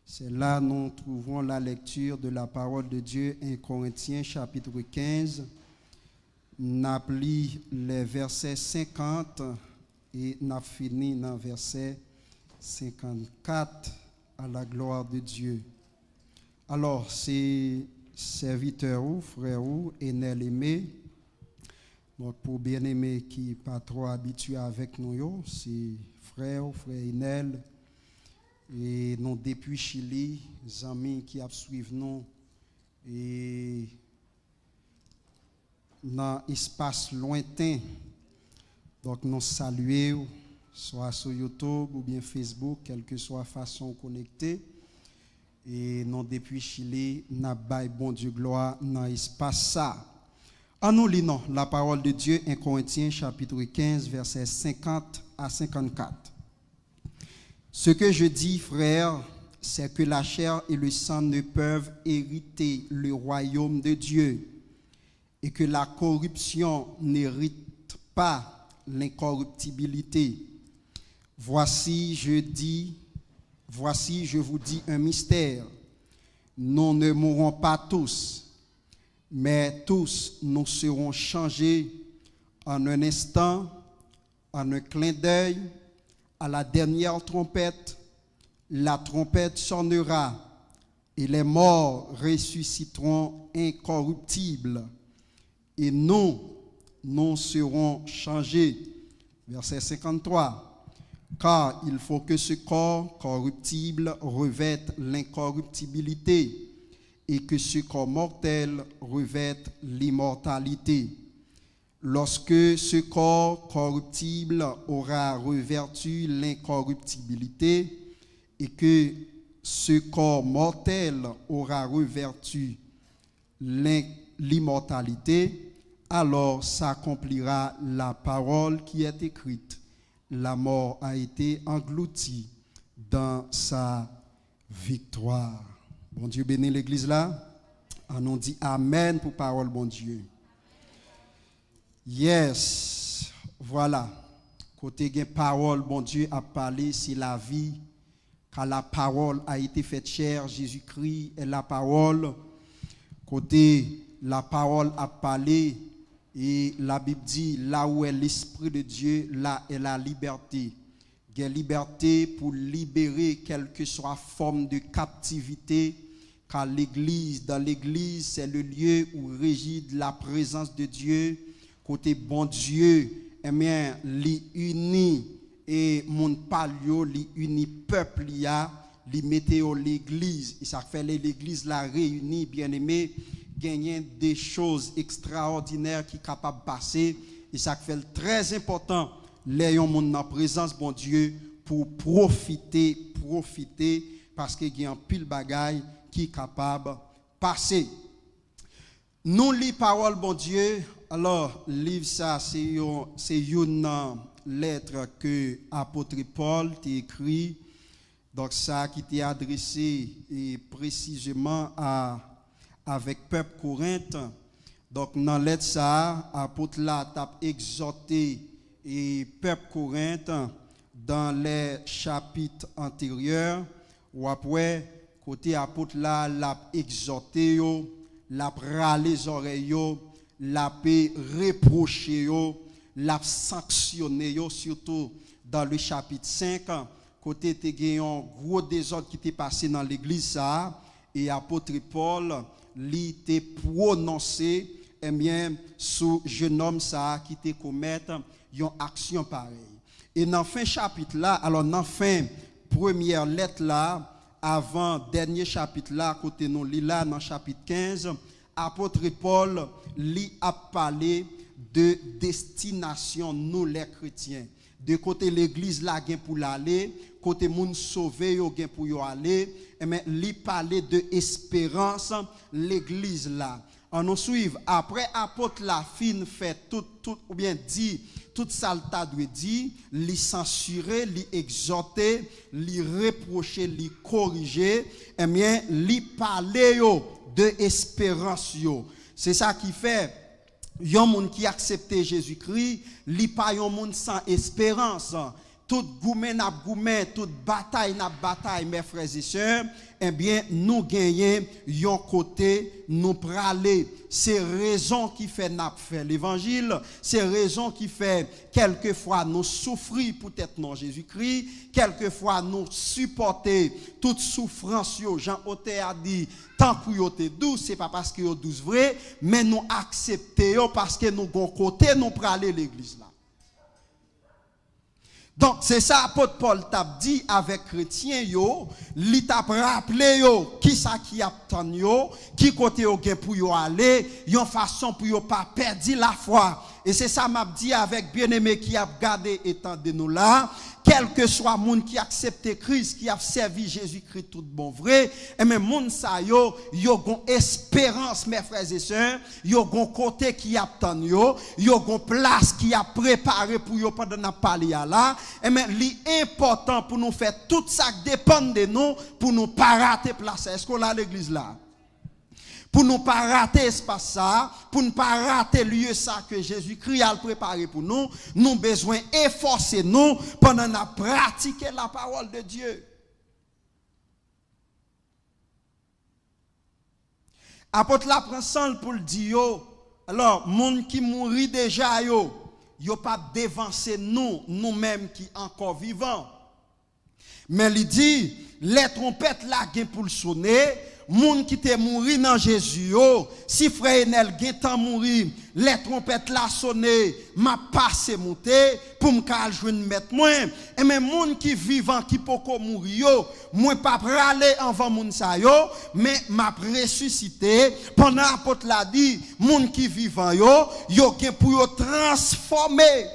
C'est là que nous trouvons la lecture de la parole de Dieu, 1 Corinthiens chapitre 15. Nous avons lu les versets 50 et nous avons fini dans verset 54 à la gloire de Dieu. Alors, c'est serviteur ou frère ou Enel aimé. Donc, pour bien-aimé qui n'est pas trop habitué avec nous, c'est frère Enel. Et nous, depuis Chili, les amis qui suivent nous, et dans l'espace lointain. Donc, nous saluons, soit sur YouTube ou bien Facebook, quelle que soit la façon connectée. Et nous, depuis Chili, nous avons bon Dieu gloire dans l'espace ça. En nous lisons la parole de Dieu, 1 Corinthiens chapitre 15, versets 50 à 54. Ce que je dis, frères, c'est que la chair et le sang ne peuvent hériter le royaume de Dieu et que la corruption n'hérite pas l'incorruptibilité. Voici, je vous dis un mystère. Nous ne mourrons pas tous, mais tous nous serons changés en un instant, en un clin d'œil. À la dernière trompette, la trompette sonnera et les morts ressusciteront incorruptibles et nous serons changés. Verset 53. Car il faut que ce corps corruptible revête l'incorruptibilité et que ce corps mortel revête l'immortalité. Lorsque ce corps corruptible aura revêtu l'incorruptibilité et que ce corps mortel aura revêtu l'immortalité, alors s'accomplira la parole qui est écrite. La mort a été engloutie dans sa victoire. Bon Dieu bénit l'église là. On dit Amen pour parole, bon Dieu. Yes, voilà. Côté gain parole, bon Dieu a parlé, c'est la vie. Car la parole a été faite chair, Jésus-Christ est la parole. Côté la parole a parlé, et la Bible dit, là où est l'Esprit de Dieu, là est la liberté. Il y a liberté pour libérer quelle que soit la forme de captivité. Car l'église, dans l'église, c'est le lieu où réside la présence de Dieu. Côté bon Dieu, eh bien, li uni et mon palio, li uni peuple ya, li météo l'église. Et ça fait l'église la réunie, bien aimé, gagner des choses extraordinaires qui sont capables de passer. Et ça fait très important, l'ayons mon en présence, bon Dieu, pour profiter, parce qu'il y a un pile bagaille qui est capable de passer. Nous lisons parole, bon Dieu. Alors, livre ça, c'est une lettre que l'apôtre Paul t'a écrit. Donc, ça qui t'est adressé et précisément avec peuple Corinthe. Donc, dans lettre ça, l'apôtre là t'a exhorté et peuple Corinthe dans les chapitres antérieurs. Ou après, côté apôtre là, l'a exhorté, l'a râlé les oreilles, l'a reproché, l'a sanctionné, surtout dans le chapitre 5, côté te un gros désordre qui était passé dans l'église ça, et apôtre Paul lui t'a prononcé sous jeune homme ça qui te commettre une action pareille. Et dans fin chapitre là, alors dans fin première lettre là, avant dernier chapitre là, côté nous lit là dans chapitre 15, apôtre Paul lui a parlé de destination nous les chrétiens. De côté l'église là gain pour l'aller, côté moun sauvé yo gain pour y aller, mais lui parler de espérance l'église là. On nous suivre après apôtre la fin fait tout ou bien dit tout ça t'a doit dire, li censurer, li exhorter, li reprocher, li corriger, et bien li parler yo de espérance yo. C'est ça qui fait yon moun qui accepte Jésus-Christ, li pa yon moun sans espérance. Toute goumen n'a goumen, toute bataille n'a bataille, mes frères et sœurs, eh bien, nous gagnons yon côté, nous praler. C'est raison qui fait n'a fait l'évangile, c'est raison qui fait quelquefois nous souffrir peut-être non Jésus-Christ, quelquefois nous supporter toute souffrance yo. Jean Oté a dit, tant que yo te douce, c'est pas parce que yo douce vrai, mais nous accepter yo parce que nous gon côté nous praler l'église là. Donc c'est ça apôtre Paul t'a dit avec chrétien yo, li t'a rappelé yo qui ça qui attend yo, qui côté yo gen pour yo aller, yon façon pour yo pas perdre la foi. Et c'est ça m'a dit avec bien-aimé qui a gardé étant de nous là, quel que soit monde qui accepte Christ, qui a servi Jésus-Christ tout bon vrai, et même monde ça yo gon espérance mes frères et sœurs, yo gon côté qui attend yo gon place qui a préparé pour yo pendant n'a parler là, et même li important pour nous faire tout ça qui dépend de nous pour nous pas rater place. Est-ce qu'on a l'église là? Pour ne pas rater espace ça, pour ne pas rater lieu ça que Jésus-Christ a préparé pour nous, nous besoin efforcer nous pendant nous pratiquer la parole de Dieu. Apôtre la prend sang pour le dire, alors, moun qui mourit déjà yo pas dévancer nous-mêmes qui encore vivants. Mais il dit, les trompettes là gen pour le sonner, moun qui te mouri dans Jésus, si frère Enel gen tan mouri, les trompettes la sonner, m'a passé monter pour m'kal joindre mettre moi, et même moun qui vivant qui poko mouri yo, moi pas praler avant moun sa yo, mais m'a ressuscité pendant apôtre l'a dit, moun qui vivant yo gen pour yo transformer.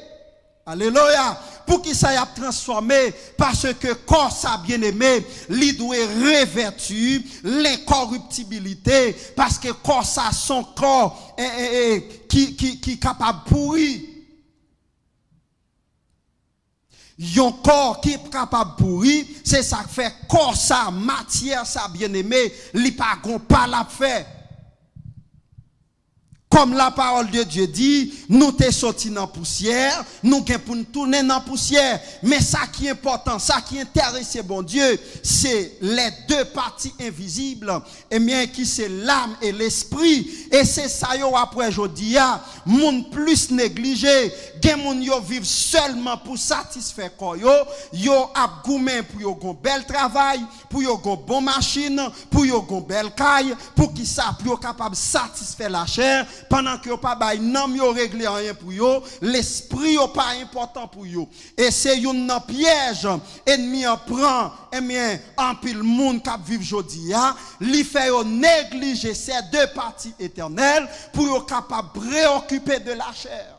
Alléluia. Pour qui ça y a transformé? Parce que corps ça bien aimé, li doit revêtu l'incorruptibilité, parce que corps ça son corps qui capable pourrir. Yon corps qui est capable pourrir, c'est ça qui fait corps ça matière ça bien aimé, li pas gon pas la fait. Comme la parole de Dieu dit, nous te sortis dans la poussière, nous gen pour nous tourner dans la poussière. Mais ça qui est important, ça qui intéresse bon Dieu, c'est les deux parties invisibles, et bien qui c'est l'âme et l'esprit. Et c'est ça yo après jodi a, moun plus négligé, gen moun yo vivent seulement pour satisfaire corps yo ap goumen pour yo gon bel travail, pour yo gon bon machine, pour yo gon bel caille, pour qui ça pour yo capable satisfaire la chair. Pendant que yo pas bay nam yo régler rien pour yo, l'esprit yo pas important pour yo. Et c'est yon piège ennemi en prend et bien en pile monde qui vivent jodi a, li fait yo négliger ces deux parties éternelles pour yo capable préoccuper de la chair.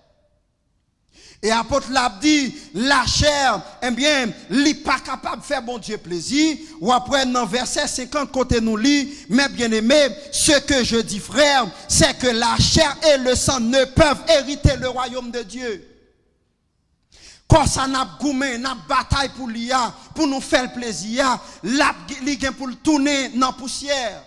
Et apôtre l'a dit, la chair, eh bien, li pas capable de faire bon Dieu plaisir. Ou après, dans verset 50, côté nous lit, mais bien aimé, ce que je dis frère, c'est que la chair et le sang ne peuvent hériter le royaume de Dieu. Quand ça n'a goumé, n'a bataille pour l'IA, pour nous faire plaisir, la ligue pour le tourner dans la poussière.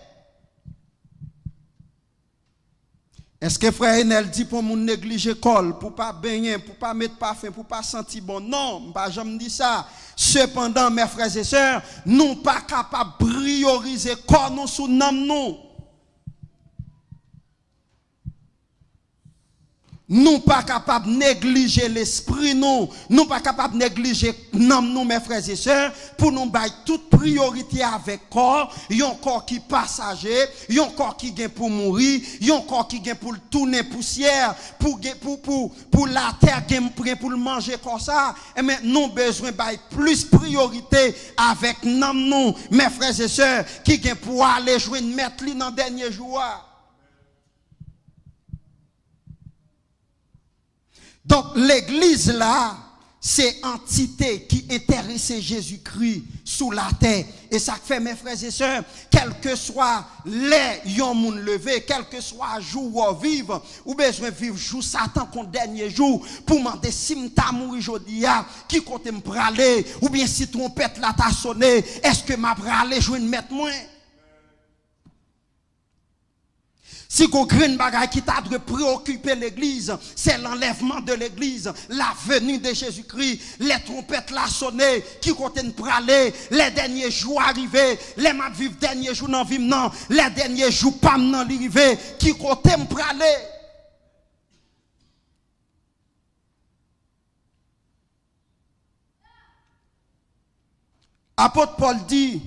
Est-ce que frère Enel dit pour nous négliger col, pour pas baigner, pour pas mettre parfum, pour pas sentir bon? Non, pas jamais dit ça. Cependant, mes frères et sœurs, nous pas capables de prioriser corps nous sous nous. Nous pas capables de négliger l'esprit nous pas capables de négliger nous mes frères et sœurs pour nous bailler toute priorité avec corps, yon corps qui passager, yon corps qui gagne pour mourir, yon corps qui gagne pour tourner poussière, pour la terre gagne pour le manger comme ça. Et mais nous besoin bailler plus priorité avec nous mes frères et sœurs qui gagne pour aller joindre mettre li dans dernier jour. Donc l'église là, c'est entité qui intéresse Jésus-Christ sous la terre. Et ça fait mes frères et sœurs, quel que soit les yon moun levé, quel que soit jour ou vivre, ou besoin vivre jour Satan contre dernier jour, pour demander si m'ta mouri jodi a, qui compte m'praler, ou bien si trompette la ta sonné, est-ce que m'a pralé joindre mettre moi? Si qu'on green bagaille qui t'a dû préoccuper l'église, c'est l'enlèvement de l'église, la venue de Jésus-Christ, les trompettes la sonner, qui comptent praler, les derniers jours arrivés, les m'a vivre derniers jours non vivre non, les derniers jours pas non arriver, qui comptent praler. Apôtre Paul dit,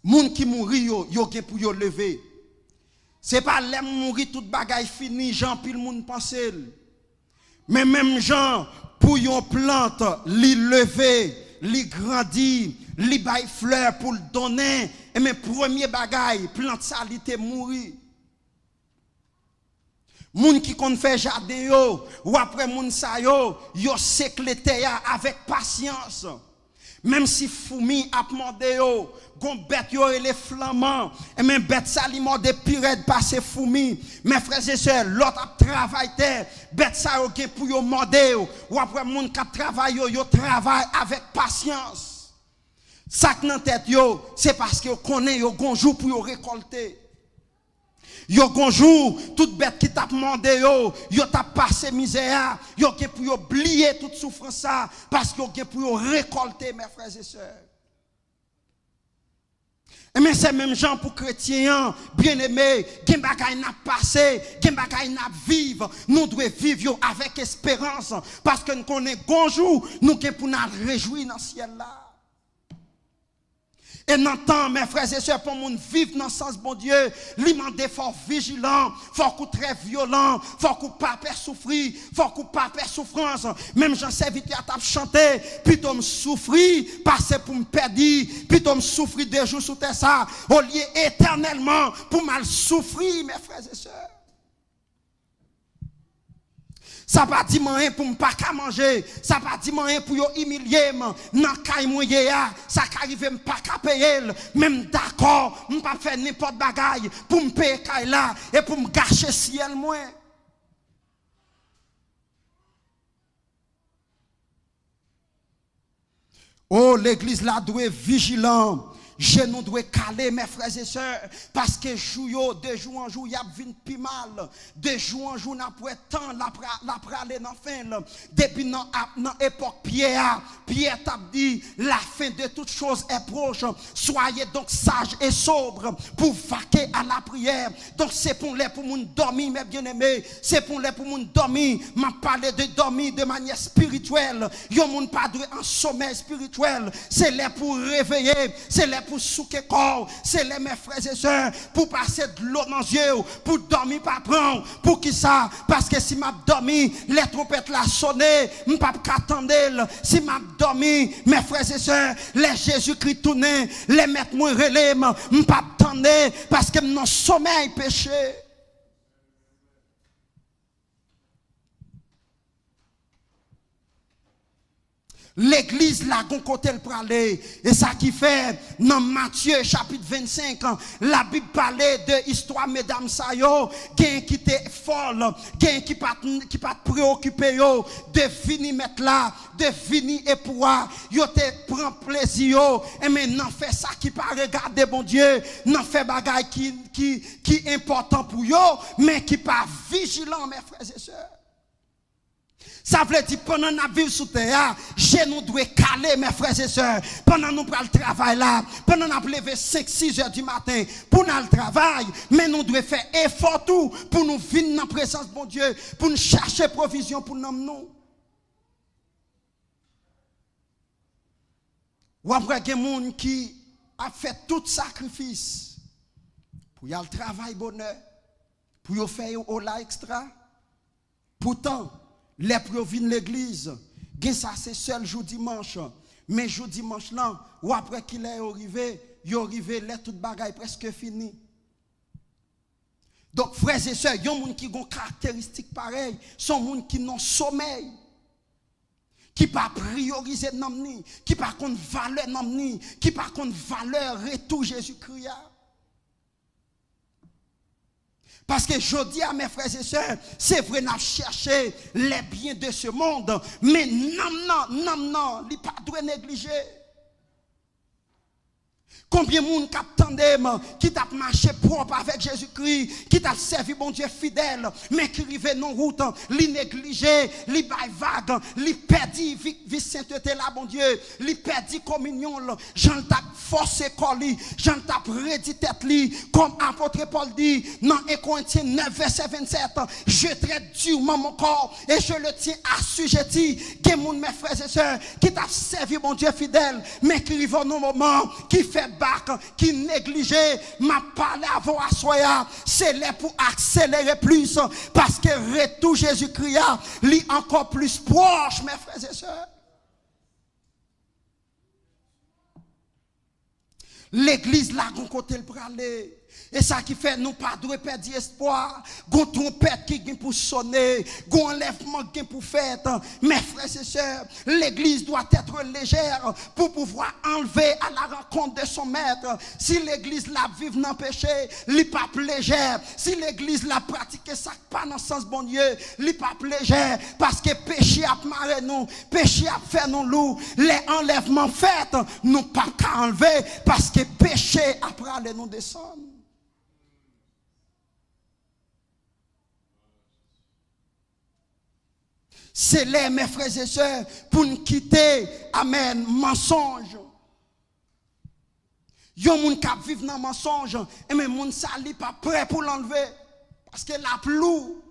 moun qui mourit yo gen pour yo lever. C'est pas l'aime mourir toute bagaille fini, Jean pile moun pense. Mais même Jean pour yon plante, li lever, li grandi, li bay fleur pour le donner, et mes premier bagaille, plante ça li te mourir. Moun qui kon fait jardin yo, ou après moun sa yo séclété avec patience. Même si fourmi a demandé yo, gon bête yo et les flamands, et même bête ça li morde pirate passer fourmi. Mes frères et sœurs, l'autre a travaillé, bête ça yo gen pour yo morde yo, ou après moun qui travaille yo travaille avec patience. Ça qui nan tête yo, c'est parce que yo connaît yo gon jour pour yo récolter. Yo gonjou, toute bête qui t'a demandé yo t'a passé misère, yo gen pour oublier toute souffrance ça parce que yo gen pour récolter mes frères et sœurs. Et mais c'est même gens pour chrétiens, bien-aimés, gen bagay n'a passé, gen bagay n'a vivre, nous devons vivre avec espérance parce que nous connaissons gonjou, nous gen pour nous réjouir dans le ciel là. Et dans le temps, mes frères et sœurs, pour nous vivre dans le sens bon Dieu, lui demander fort vigilant, fort coup très violent, fort coup pas peur souffrir, fort coup pas peur souffrance. Même j'en serviteur à table chanter, plutôt me souffrir, passer pour me perdre, plutôt me souffrir des jours sous terre ça, au lieu éternellement pour mal souffrir, mes frères et sœurs. Ça pas dit rien pour me pas manger, ça pas dit rien pour yo humilier moi nan kay moi ya, ça qu'arrive me pas payer même d'accord, me pas faire n'importe bagaille pour me payer kay là et pour me gâcher ciel moi. Oh l'église là doit être vigilant. Je nous dois caler mes frères et sœurs parce que de jour en jour y a vinn pi mal, de jour en jour n'a pas temps la praler dans fin depuis dans époque Pierre t'a dit la fin de toute chose est proche, soyez donc sages et sobres pour vaquer à la prière. Donc c'est pour les pour moun dormir mes bien-aimés, c'est pour les pour moun dormir, m'a parlé de dormir de manière spirituelle. Yo moun pas en sommeil spirituel, c'est les pour réveiller, c'est les pour souquer corps, c'est les mes frères et sœurs pour passer de l'eau dans les yeux, pour dormir pas prendre, pour qui ça? Parce que si m'a dormi, les trompettes la sonné, m'pas qu'attendre. Si m'a dormi, mes frères et sœurs, les Jésus-Christ tourné, les mettre moi relais, m'pas attendre parce que mon sommeil péché. L'église là gon côté le parler et ça qui fait dans Matthieu chapitre 25 la Bible parlait de histoire mesdames ça yo gen qui était folle gen qui pas préoccupé yo de venir mettre là de venir et pouvoir yo te prend plaisir yo et maintenant fait ça qui pas regarder bon Dieu non fait bagaille qui important pour yo mais qui pas vigilant mes frères et sœurs. Ça veut dire pendant nous vivons sous terre, je nous dois caler mes frères et sœurs. Pendant nous prenons le travail là, pendant nous lever 5-6 heures du matin pour nous le travail, mais nous devons faire effort tout pour nous venir dans la présence de mon Dieu, pour nous chercher provision pour nous. Ou après il y a des gens qui a fait tout sacrifice pour y aller le travail bonheur, pour y faire au la extra. Pourtant les pour venir l'église, ça c'est seul jour dimanche, mais jour dimanche là, ou après qu'il est arrivé, les toute bagaille presque fini. Donc frères et sœurs, il y a des gens qui ont caractéristiques pareilles, sont des gens qui n'ont sommeil, qui pas prioriser namni, qui pas contre valeur namni, qui pas contre valeur retour Jésus-Christ. Parce que je dis à mes frères et sœurs, c'est vrai, nous chercher les biens de ce monde, mais non, il ne pas doit négliger. Combien de monde qui t'a marché propre avec Jésus-Christ, qui t'a servi bon Dieu fidèle, mais qui arrive non route, li négligé, li bail vague, li perdu vie sainteté là bon Dieu, li perdu communion, j'en t'a forcé colis, j'en t'a prédit tête li, comme apôtre Paul dit dans 1 Corinthiens 9 verset 27, je traite durement mon corps et je le tiens assujetti. Que monde mes frères et sœurs qui t'a servi bon Dieu fidèle, mais qui arrive dans moment qui fait qui négligé m'a parlé avant à soya, c'est là pour accélérer plus parce que retour Jésus-Christ lit encore plus proche mes frères et sœurs. L'église là gon côté le praler. Et ça qui fait nous pas doit perdre espoir. Gon trompette qui vient pour sonner, gon enlèvement qui pour faire. Mes frères et sœurs, l'église doit être légère pour pouvoir enlever à la rencontre de son maître. Si l'église la vive dans le péché, li pas légère. Si l'église la pratique ça pas dans le sens bon Dieu, li pas légère parce que péché a marré nous, péché a fait nous loup. Les enlèvements faits, nous pas qu'à enlever parce que péché a pralé nous descendre. C'est là, mes frères et sœurs, pour nous quitter, amen, mensonge. Yon moun kap vive dans mensonge, et mais moun sali pas prêt pour l'enlever, parce que la plou.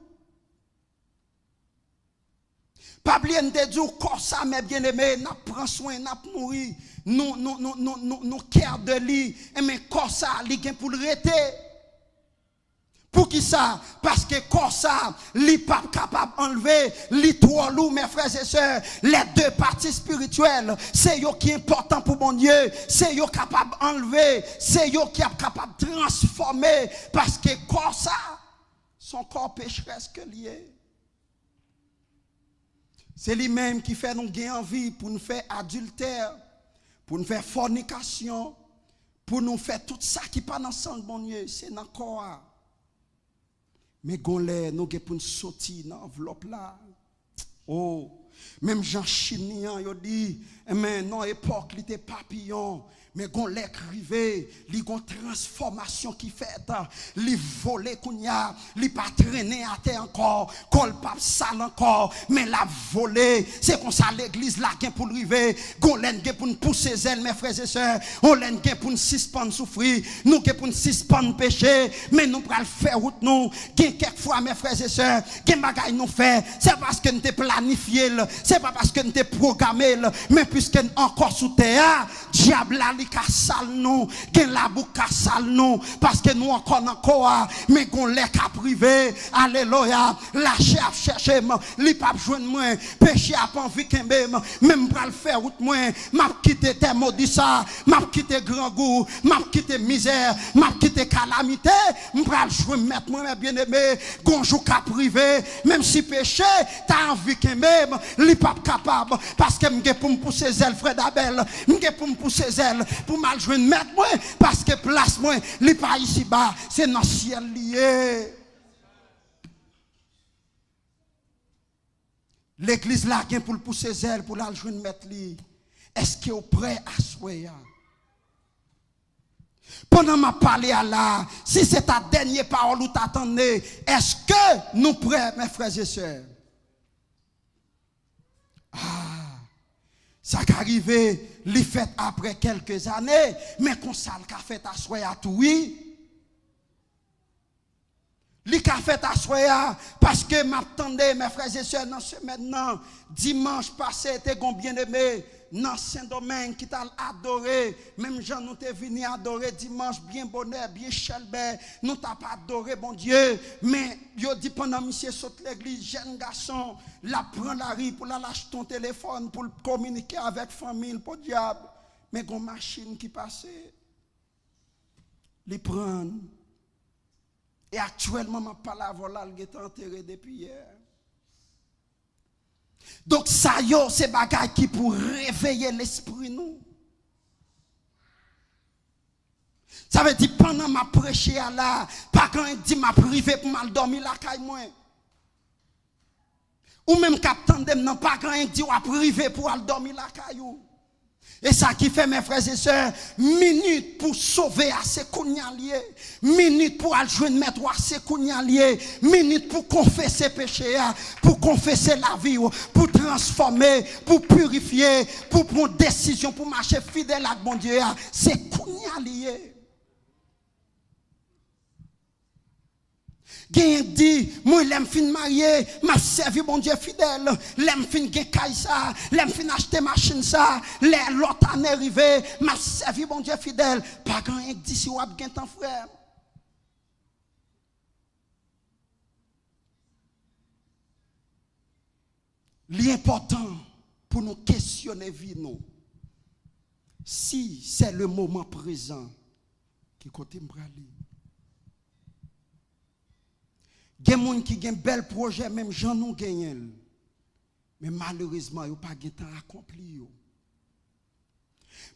Pas oublier de dire, comme ça, mes bien-aimés, n'a prend soin, n'a mourir, nous cœur de lui, et mais comme ça, li gen pour le rete. Pour qui ça? Parce que comme ça, li pas capable d'enlever, li trop lourd, mes frères et sœurs, les deux parties spirituelles, c'est yo qui est important pour mon Dieu, c'est yo capable d'enlever, c'est yo qui est capable de transformer, parce que comme ça, son corps pécheresse que lié. C'est lui-même qui fait nous gagner envie pour nous faire adultère, pour nous faire fornication, pour nous faire tout ça qui pas dans le sang de mon Dieu, c'est dans le corps. Mais gonlè nous pour nous sortir dans l'enveloppe là. Oh, même Jean Chinian yo dit, mais non époque li était papillon. Mais gon lèk rivé, li gon transformation qui fait, li volé kounya, li pas traîné à terre encore, kol pas sale encore, mais la volé, c'est comme ça l'église là gen pour rivé, gon lèn gen pour nous pousser zèle mes frères et sœurs, on lèn gen pour nous suspendre souffrir, nous gen pour nous suspendre péché, mais nous pral faire route nous, gen quelquefois mes frères et sœurs, gen bagay nous fait, c'est parce que nous te planifié, c'est pas parce que nous te programmé, mais puisque nous encore sous terre, diable là li ka sal nous, gen la bouc ka sal nous, parce que nous encore, mais qu'on l'a ka privé, alléluia, la chef cherche, li pa joindre moi, péché a pas envie kembe, même pral faire route moi, m'a quitté tes maudits ça, m'a quitté grand goût, m'a quitté misère, m'a quitté calamité, m'pral joindre mettre moi bien-aimé, gonjou ka privé, même si péché, t'as envie kembe, li pa capable, parce que m'ge pour me pousser zèle frère d'Abel, m'ge pour me pousser zèle, pour mal joindre mettre moi, parce que place moi, li pas ici bas, c'est dans le ciel lié. L'église là vient pour le pousser zèle, pour la joindre mettre li. Est-ce que vous prêt à soyer? Pendant ma parler à là, si c'est ta dernière parole ou t'attendez, est-ce que nous prêts, mes frères et sœurs? Ça qui arrivé, li fait après quelques années, mais qu'on ça le fait à soya tout oui. Li ka fait à soya parce que m'attendais mes frères et sœurs dans ce maintenant dimanche passé t'es bien aimé dans Saint-Domingue qui t'a adoré, même Jean nous t'es venu adorer dimanche bien bonheur, bien chelbert, nous t'a pas adoré bon Dieu, mais yo dit pendant monsieur saute l'église, jeune garçon, la prend la rue pour la lâcher ton téléphone pour communiquer avec famille pour diable, mais gon machine qui passait, les prendre. Et actuellement ma parole là elle est enterrée depuis hier. Donc ça yo c'est bagay qui pour réveiller l'esprit nous. Ça veut dire pendant ma prêcher à là, pas quand il dit m'a privé pour mal dormir la caille moi. Ou même captain dem non pas quand il dit ou privé pour aller dormir la caillou. Et ça qui fait, mes frères et sœurs, minute pour sauver assez lié, minute pour adjoindre mettre assez lié, minute pour confesser péché, pour confesser la vie, pour transformer, pour purifier, pour prendre décision, pour marcher fidèle à bon Dieu, c'est lié. Gen dit, moi l'aime fin marié, m'a servi bon Dieu fidèle, l'aime fin gen kay ça, l'aime fin acheter machine ça, l'autre année arrivé, m'a servi bon Dieu fidèle, pas grand dit si ou gen temps frère. L'important pour nous questionner vie nous. Si c'est le moment présent qui côté m'brali. Il y a des gens qui ont un bel projet, même j'en ai gagné. Mais malheureusement, ils n'ont pas de temps accompli.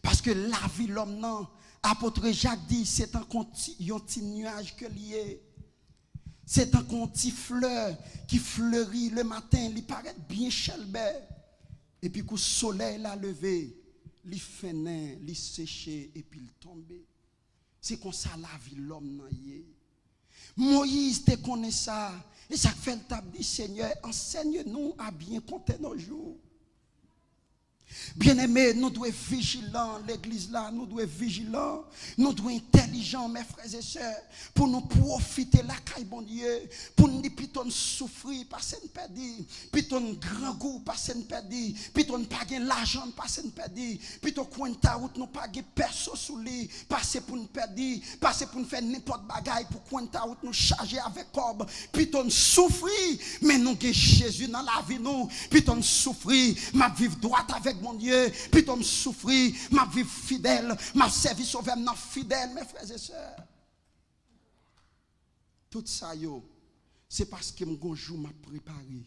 Parce que la vie, l'homme, non, apôtre Jacques dit, c'est un petit nuage que lié. C'est un petit fleur qui fleurit le matin, il paraît bien chelbert. Et puis, quand le soleil l'a levé, il fenait, il séché, et puis il tombait. C'est comme ça la vie, l'homme, non, Moïse te connaît ça. Et ça fait le table dit Seigneur, enseigne-nous à bien compter nos jours. Bien-aimés, nous devons être vigilants, l'église là, nous devons être vigilants, nous devons être intelligents, mes frères et sœurs, pour nous profiter de la caille, bon Dieu, pour nous plutôt souffrir, passer une perdue, plutôt un grand goût, passer une perdue, plutôt ne pas gagner l'argent, passer une perdue, plutôt qu'on ta route, nous pas gagner personne sous lui, passer pour une perdue, passer pour nous faire n'importe bagaille, pour qu'on ta route, nous charger avec corbe, plutôt souffrir, mais nous avons Jésus dans la vie, nous, plutôt souffrir, ma vivre droite avec mon Dieu, plutôt me souffrir, ma vie fidèle, ma service sauveur, non fidèle, mes frères et sœurs. Tout ça, c'est parce que mon jour m'a préparé.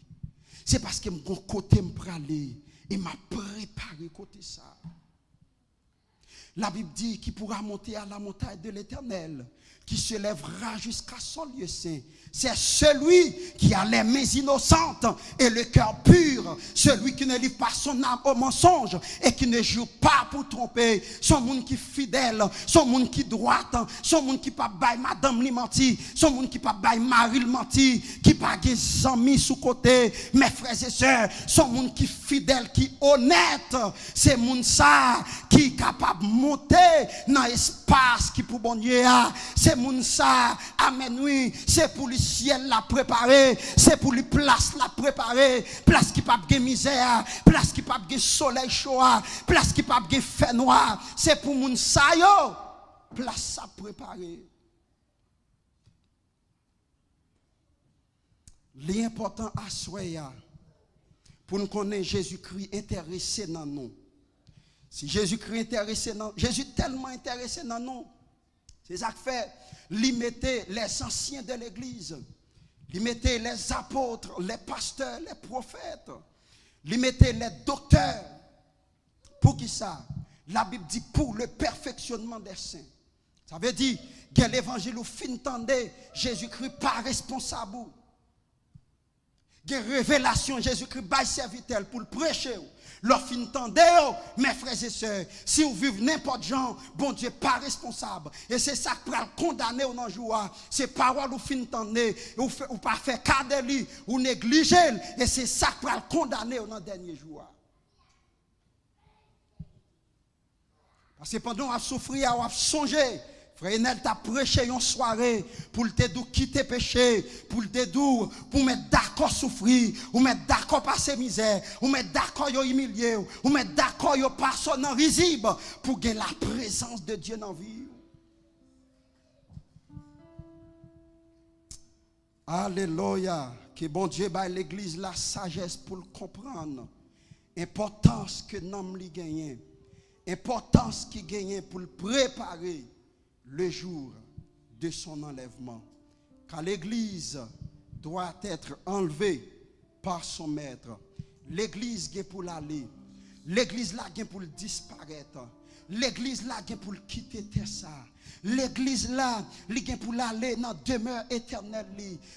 C'est parce que mon côté m'a pralé et m'a préparé côté ça. La Bible dit qu'il pourra monter à la montagne de l'Éternel, qui se lèvera jusqu'à son lieu saint. C'est celui qui a les mains innocentes et le cœur pur, celui qui ne livre pas son âme au mensonge et qui ne joue pas pour tromper, son monde qui est fidèle, son monde qui est droit, son monde qui pas bail madame li menti, son monde qui pas bail mari le menti, qui pas des amis sous côté, mes frères et sœurs, son monde qui est fidèle, qui est honnête, c'est monde ça qui est capable de monter dans l'espace qui pour bon Dieu, c'est monde ça, amen oui, c'est pour le ciel la préparer, c'est pour les places la préparer, place qui pas de misère, place qui pas de soleil chaud, place qui pas de fait noir, c'est pour moun sa yo, place ça préparer. L'important à soi pour nous connaître Jésus-Christ intéressé dans nous. Si Jésus-Christ intéressé dans Jésus tellement intéressé dans nous, c'est ça que fait limiter les anciens de l'église, limiter les apôtres, les pasteurs, les prophètes, limiter les docteurs. Pour qui ça? La Bible dit pour le perfectionnement des saints. Ça veut dire que l'évangile ou fin tendez, Jésus-Christ pas responsable. Que révélation Jésus-Christ va serviteur pour le prêcher. L'offre tendez, mes frères et sœurs, si vous vivez n'importe genre, bon Dieu pas responsable. Et c'est ça qui va condamner au non jour. C'est parole ou fin tendez, ou pas faire cas de lui, ou négliger. Et c'est ça qui va condamner au non dernier jour. Parce que pendant qu'on souffrir, on a songé. Frère Enel t'a prêché une soirée pour te dire quitter péché, pour te dire pour mettre d'accord souffrir, ou mettre d'accord passer misère, ou mettre d'accord yo humilier, ou mettre d'accord yo personne en risible pour gagner la présence de Dieu dans la vie. Alléluia, que bon Dieu baille l'église la sagesse pour le comprendre. Importance que nous li gagne, importance qui gagne pour le préparer le jour de son enlèvement. Car l'église doit être enlevée par son maître. L'église est pour l'aller. L'église là est pour disparaître. L'église là est pour quitter ça. L'église là, li gen pour l'aller dans demeure éternelle.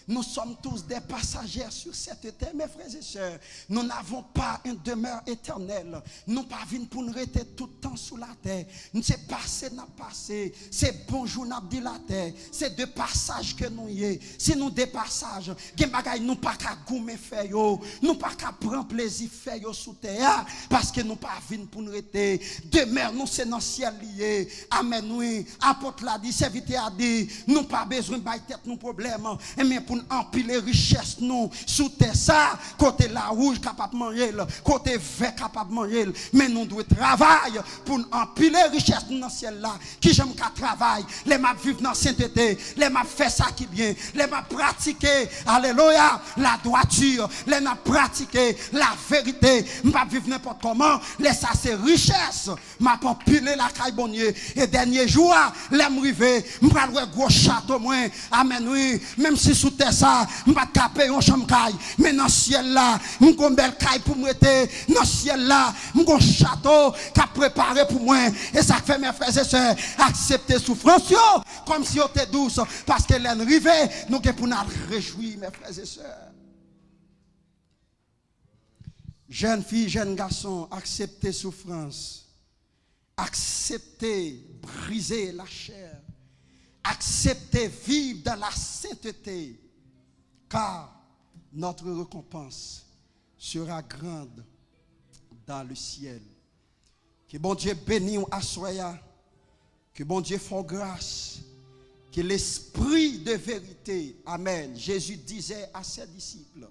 Nous sommes tous des passagers sur cette terre, mes frères et sœurs. Nous n'avons pas une demeure éternelle. Nous pas venus pour nous rester tout le temps sous la terre. C'est passé, n'a passé. C'est bonjour, n'a dit la terre. C'est de passage que nous y est. Si nous des passages, gen bagay nous pas qu'à goumer faire yo, nous pas qu'à prendre plaisir faire yo sous terre, parce que nous pas venus pour nous rester. Demeure nous c'est dans le ciel lié. Amen, oui. Apôtre l'a dit, serviteur a dit, nous pas besoin de bailler tête nos problèmes, mais pour empiler richesse nous sous terre ça, côté la rouge capable manger, côté vert capable manger, mais nous devons travailler pour empiler richesse dans le ciel là, qui j'aime qu'à travailler, les m'a vivre dans sainteté, les m'a fait ça qui bien, les m'a pratiquer, alléluia, la droiture, les m'a pratiquer la vérité, m'a vivre n'importe comment, les ça c'est richesse, m'a empiler la caille bonnier, et dernier jour, les m'rivé, m'pa le gros château moins, amen oui, même si sous terre ça, m'pa taper un chambre caille, mais dans le ciel là, m'gon belle caille pour m'être, dans le ciel là, m'gon château qu'a préparé pour moi, et ça fait mes frères et sœurs, accepter souffrance yo, comme si on était douce, parce que l'arrivée, nous que pour nous réjouir, mes frères et sœurs. Jeunes filles, jeunes garçons, acceptez souffrance. Acceptez briser la chair. Acceptez vivre dans la sainteté. Car notre récompense sera grande dans le ciel. Que bon Dieu bénisse à soya. Que bon Dieu fasse grâce. Que l'esprit de vérité, amen. Jésus disait à ses disciples,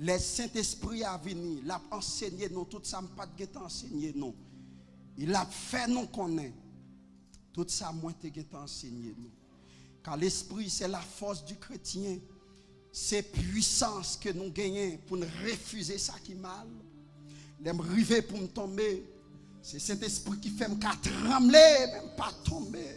les Saint-Esprit a venu, l'a enseigné nous, tout ça pas de enseigné nous. Il a fait nous connaître. Tout ça moi te enseigné nous. Car l'esprit c'est la force du chrétien. C'est puissance que nous gagnons pour nous refuser ça qui est mal. L'aime river pour me tomber. C'est cet esprit qui fait me trembler, même pas tomber.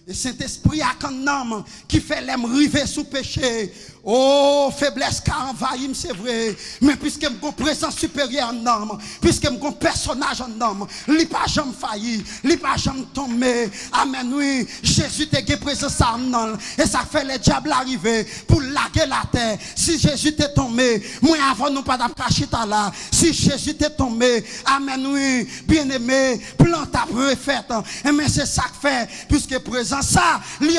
Et Saint-Esprit a un homme qui fait l'aime river sous péché. Oh, faiblesse qui a envahi, c'est vrai. Mais puisque j'ai une présence supérieure en homme, puisque j'ai un personnage en homme, il n'est pas jamais failli, il n'est pas jamais tombé. Amen, oui. Jésus t'a une présence en homme. Et ça fait le diable arriver pour laguer la terre. Si Jésus t'est tombé, moi avant nous pas d'attacher là. Si Jésus t'est tombé, amen, oui. Bien aimé, plan ta préfète. Et mais c'est ça que fait, puisque présence ça, l'y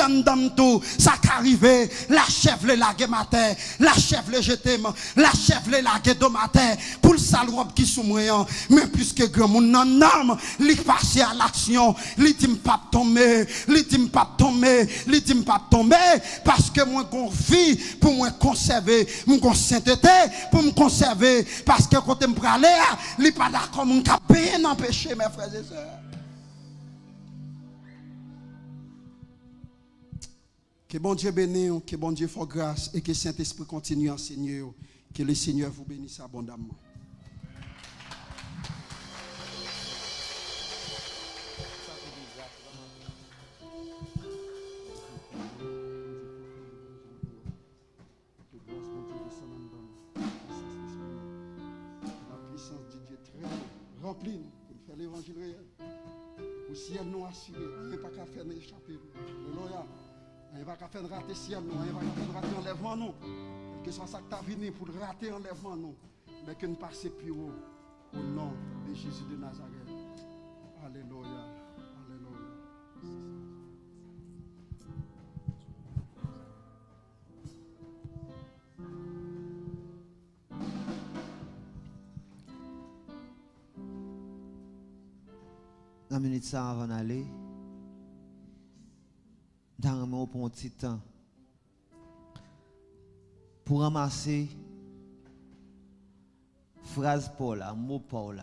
tout, ça qu'arrive, la chèvre la gué matin, la chèvre le jeté, la chèvre la gué de matin, pour le saloupe qui soumoyant, mais puisque grand mon non, li passe à l'action, li dit pas tomber, li dit pas tomber, li dit pas tomber, parce que moi gon vie pour moi conserver, mon sainteté pour me conserver, parce que quand me praler, li pas d'accord mon cap bien empêcher mes frères et sœurs. Que bon Dieu bénisse, que bon Dieu fasse grâce et que Saint-Esprit continue à enseigner. Que le Seigneur vous bénisse abondamment. La puissance de Dieu très remplie pour faire l'évangile réel. Pour ciel nous assurer, il n'y a pas qu'à faire échapper. Alléluia. Il va pas faire rater ciel nous, il va pas faire rater enlèvement nous. Que ce soit ça que tu as venu pour rater enlèvement nous, mais que nous passions plus haut au nom de Jésus de Nazareth. Alléluia. Alléluia. Dans minute ça avant d'aller, dans mon pour un petit temps pour ramasser phrase Paul, mot Paul.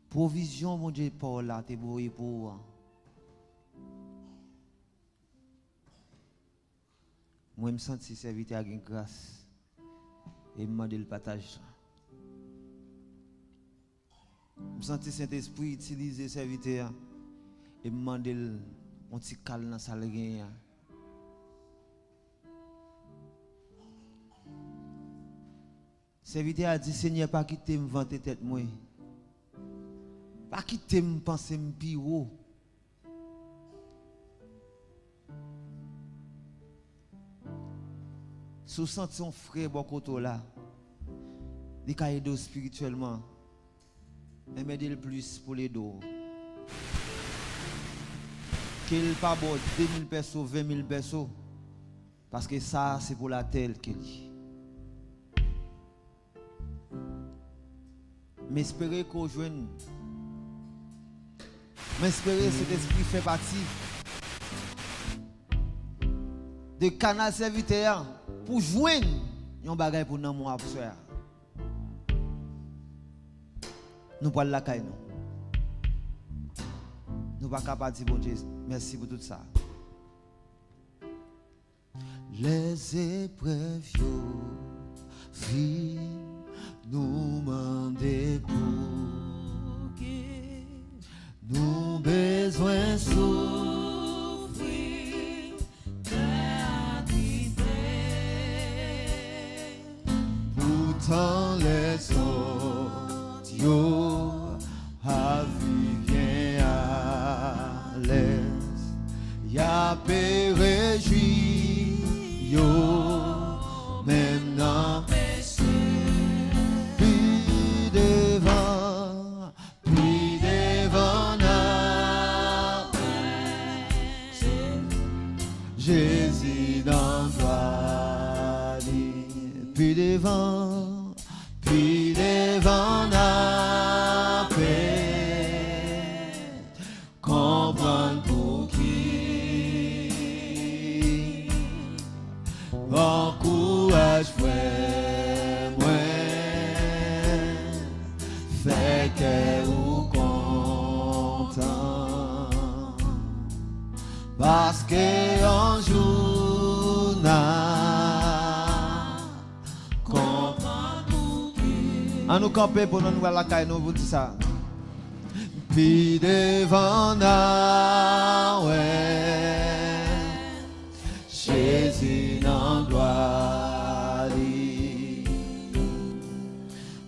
Provision mon Dieu Paul t'es beau pour moi me senti serviteur avec grâce et me demander le partage. Je senti Saint-Esprit utiliser serviteur et me demander un petit calme dans salle gagne. Serviteur a dit Seigneur pas quitter me vanter tête moi. Pas quitter me penser me pire. Si vous sentez un frère bon côté là, il peut aider spirituellement. Mais m'aider le plus pour les dos. Qu'il pas bon 2000 pesos, 20 000 pesos. Parce que ça, c'est pour la terre qu'il dit. Mais espérez qu'on joigne. Mais espérez cet esprit fait partie de canal serviteur pour joindre un bagage pour nous moi frère. Nous pas la caille nous. Nous pas capable de dire bon Dieu, merci pour tout ça. Les épreuves vie nous mandent pour que nous besoin souffrir d'attrister. Pourtant les autres à vivre à l'aise, y'a pérégi yo même dans Jésus dans toi, puis devant la paix, comprendre pour qui, encourage frère, moi, fait que vous content, parce que un jour à nous camper pour nous voir la caille, nous vous dit ça. Puis devant la ouais, Jésus n'en doit aller.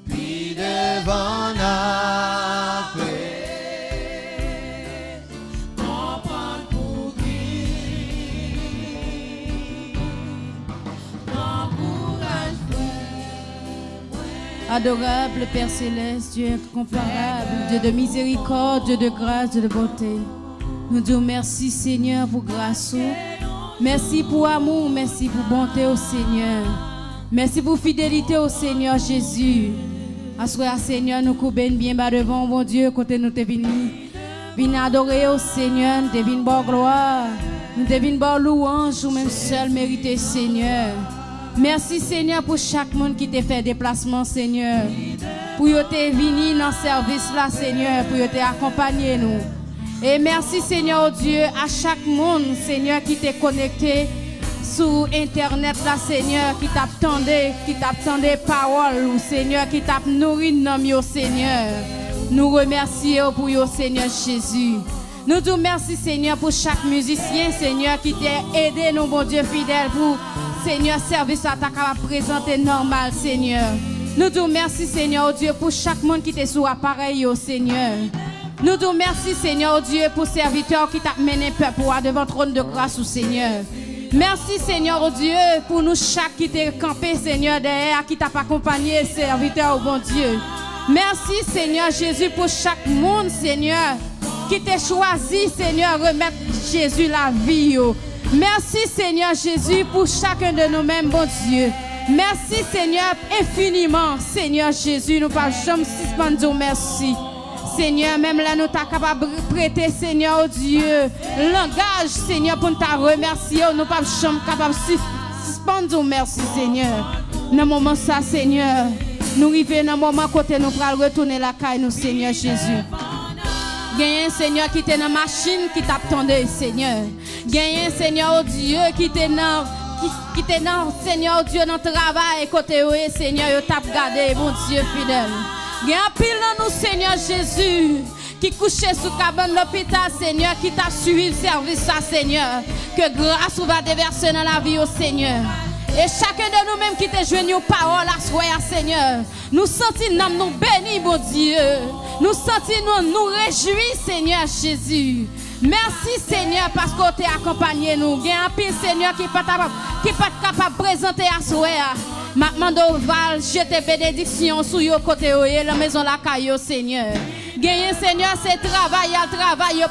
Puis devant la paix, comprendre pour qui, encourage. Adorable Père Céleste, Dieu incomparable, Dieu de miséricorde, Dieu de grâce, Dieu de bonté. Nous disons merci Seigneur pour grâce. Merci pour amour, merci pour bonté au Seigneur. Merci pour fidélité au Seigneur Jésus. Assoir Seigneur, nous coupons bien bas devant bon Dieu, côté nous te venus. Viens adorer au Seigneur, nous te venons bon gloire. Nous te venons bon louange, ou même seul mérité Seigneur. Merci Seigneur pour chaque monde qui t'a fait déplacement Seigneur. Pour te venir dans le service là Seigneur, pour te accompagner nous. Et merci Seigneur Dieu à chaque monde Seigneur qui t'est connecté sur internet là Seigneur, qui t'attendait parole ou Seigneur, qui t'a nourri dans mieux Seigneur. Nous remercions pour yo Seigneur Jésus. Nous disons merci Seigneur pour chaque musicien Seigneur qui t'a aidé nous bon Dieu fidèle pour Seigneur, service à ta capable présenter normal, Seigneur. Nous disons merci, Seigneur, Dieu, pour chaque monde qui est sous appareil, Seigneur. Nous disons merci, Seigneur, Dieu, pour serviteur qui t'a mené peuple devant le trône de grâce, Seigneur. Merci, Seigneur, Dieu, pour nous chaque qui t'est campé, Seigneur, derrière, qui t'a accompagné, serviteur, bon Dieu. Merci, Seigneur Jésus, pour chaque monde, Seigneur, qui t'a choisi, Seigneur, remettre Jésus la vie. Merci Seigneur Jésus pour chacun de nous-mêmes, bon Dieu. Merci Seigneur infiniment, Seigneur Jésus. Nous ne pouvons jamais suspendre merci. Seigneur, même là nous sommes capables de prêter, Seigneur Dieu, langage, Seigneur, pour nous remercier. Nous ne pouvons jamais capables de suspendre merci, Seigneur. Dans le moment ça, Seigneur, nous arrivons dans le moment côté nous pour retourner la caille, nous, Seigneur Jésus. Gagne un Seigneur qui était dans la machine qui t'attendait, Seigneur. Gagne un Seigneur Dieu qui était dans Seigneur Dieu dans le travail côté où Seigneur yo t'a gardé bon Dieu fidèle. Gagne un pile dans nous Seigneur Jésus qui couchait sous cabane l'hôpital Seigneur qui t'a suivi service ça Seigneur. Que grâce va déverser dans la vie au Seigneur. Et chacun de nous-mêmes qui te joignent aux paroles à soi, Seigneur. Nous sentons nous bénis, bon Dieu. Nous sentons nous réjouis, Seigneur Jésus. Merci Seigneur parce que tu es accompagné nous. Il y a un pile Seigneur qui n'est pas capable de présenter à souhait. Maintenant, Val, jeter bénédiction sur le côté de la maison la caillou Seigneur. Gagner Seigneur, c'est travail,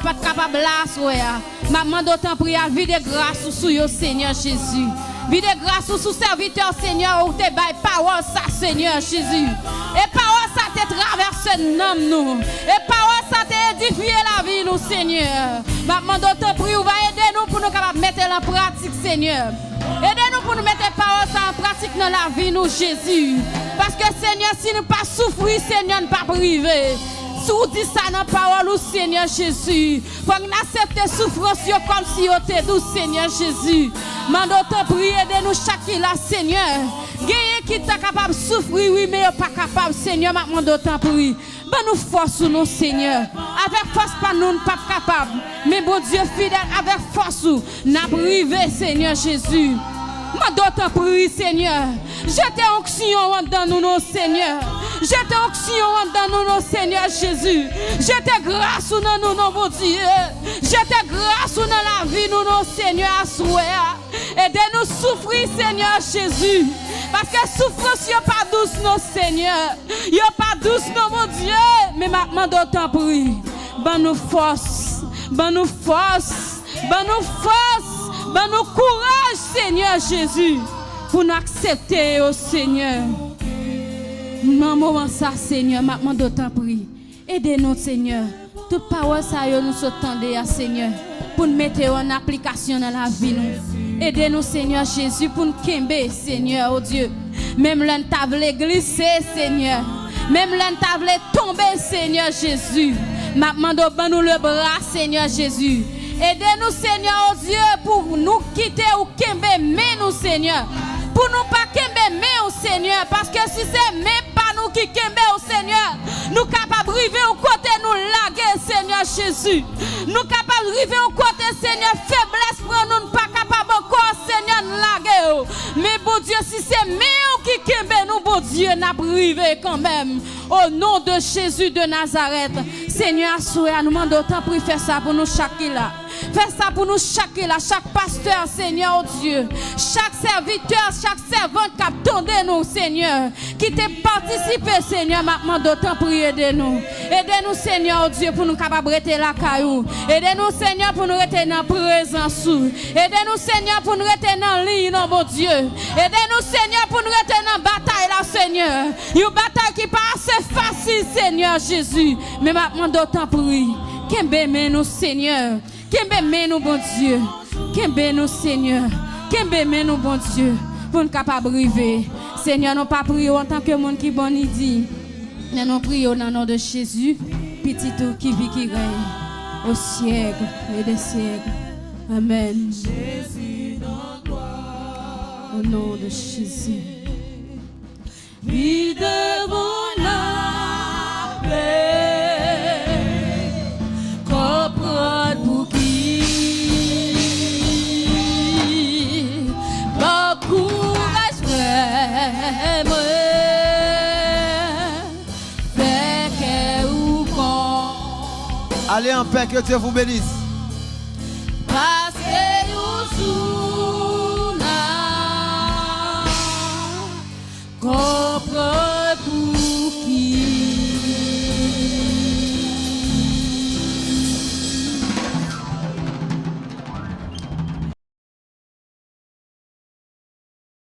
pas capable là souhait. Maintenant, d'autant prier à vie de grâce sur le Seigneur Jésus. Vie de grâce sur serviteur Seigneur, où te bail parole ça Seigneur Jésus. Et parole ça te traverse nom nous. Et parole ça te édifié la vie nous Seigneur. Maintenant d'autres prier va aider nous pour nous capables mettre en pratique Seigneur. Aidez-nous pour nous mettre parole ça en pratique dans la vie nous Jésus. Parce que Seigneur si nous pas souffrir Seigneur ne pas priver. Si vous dites ça dans la parole au Seigneur Jésus, faut qu'on accepte souffrance comme si on était doux Seigneur Jésus. Mando te prier de nous chaque là Seigneur. Gagne qui est capable de souffrir oui mais pas capable Seigneur mando te prier. Ben nous force nous Seigneur. Avec force pas nous pas capable. Mais bon Dieu fidèle avec force n'a privé Seigneur Jésus. Mando te prier Seigneur. Jetez onction dans nous Seigneur. Jetez onction dans nous Seigneur Jésus. Jetez grâce dans nous mon Dieu. Jetez grâce dans la vie nous Seigneur à souhait. Aidez-nous souffrir Seigneur Jésus. Parce que souffrance n'est pas douce non Seigneur. Il n'est pas douce non mon Dieu. Mais maintenant d'autant prie. Ben nous force. Ben nous force. Ben nous force. Ben nous courage Seigneur Jésus. Pour nous accepter au Seigneur. Maman ça Seigneur. Maintenant d'autant prie. Aidez-nous Seigneur. Toute parole ça nous s'attendait à Seigneur. Pour nous mettre en application dans la vie nous. Aidez-nous Seigneur Jésus pour nous kembe Seigneur oh Dieu. Même l'un table glisser Seigneur. Même l'un table tomber Seigneur Jésus. Maintenant nous le bras Seigneur Jésus. Aidez-nous Seigneur oh Dieu pour nous quitter ou kembe mais nous Seigneur. Pour nous pas kembe mais au Seigneur parce que si c'est même pas nous qui kembe au Seigneur, nous capables de arriver au côté nous laguer Seigneur Jésus. Nous capables de arriver au côté Seigneur faiblesse pour nous pas capable encore Seigneur laguer. Mais bon Dieu si c'est nous qui kembe nous bon Dieu n'a privé quand même au nom de Jésus de Nazareth. Seigneur soyez nous demandons autant pour faire ça pour nous chaque là. Fais ça pour nous chaque là, chaque pasteur, Seigneur, oh Dieu. Chaque serviteur, chaque servante qui attendait nous, Seigneur. Qui t'a participé, Seigneur, maintenant d'autant prier de nous. Aidez-nous, Seigneur, oh Dieu, pour nous capables de rester la caillou. Aidez-nous, Seigneur, pour nous rester dans la présence. Aidez-nous, Seigneur, pour nous rester dans la ligne, mon Dieu. Aidez-nous, Seigneur, pour nous rester dans la bataille, là, Seigneur. Une bataille qui n'est pas assez facile, Seigneur Jésus. Mais maintenant d'autant prier. Qu'aimez nous, Seigneur. Qu'aimez nous, bon Dieu. Qu'aimez nous, Seigneur. Qu'aimez nous, bon Dieu. Pour nous capables de arriver. Seigneur, nous pas prier en tant que monde qui bon dit. Mais nous prions dans le nom de Jésus. Petit tout qui vit, qui règne. Au siècle et des siècles. Amen. Au nom de Jésus. Vie devant la paix. Comprendre pour qui. Bon courage vraiment. Allez en paix, que Dieu vous bénisse.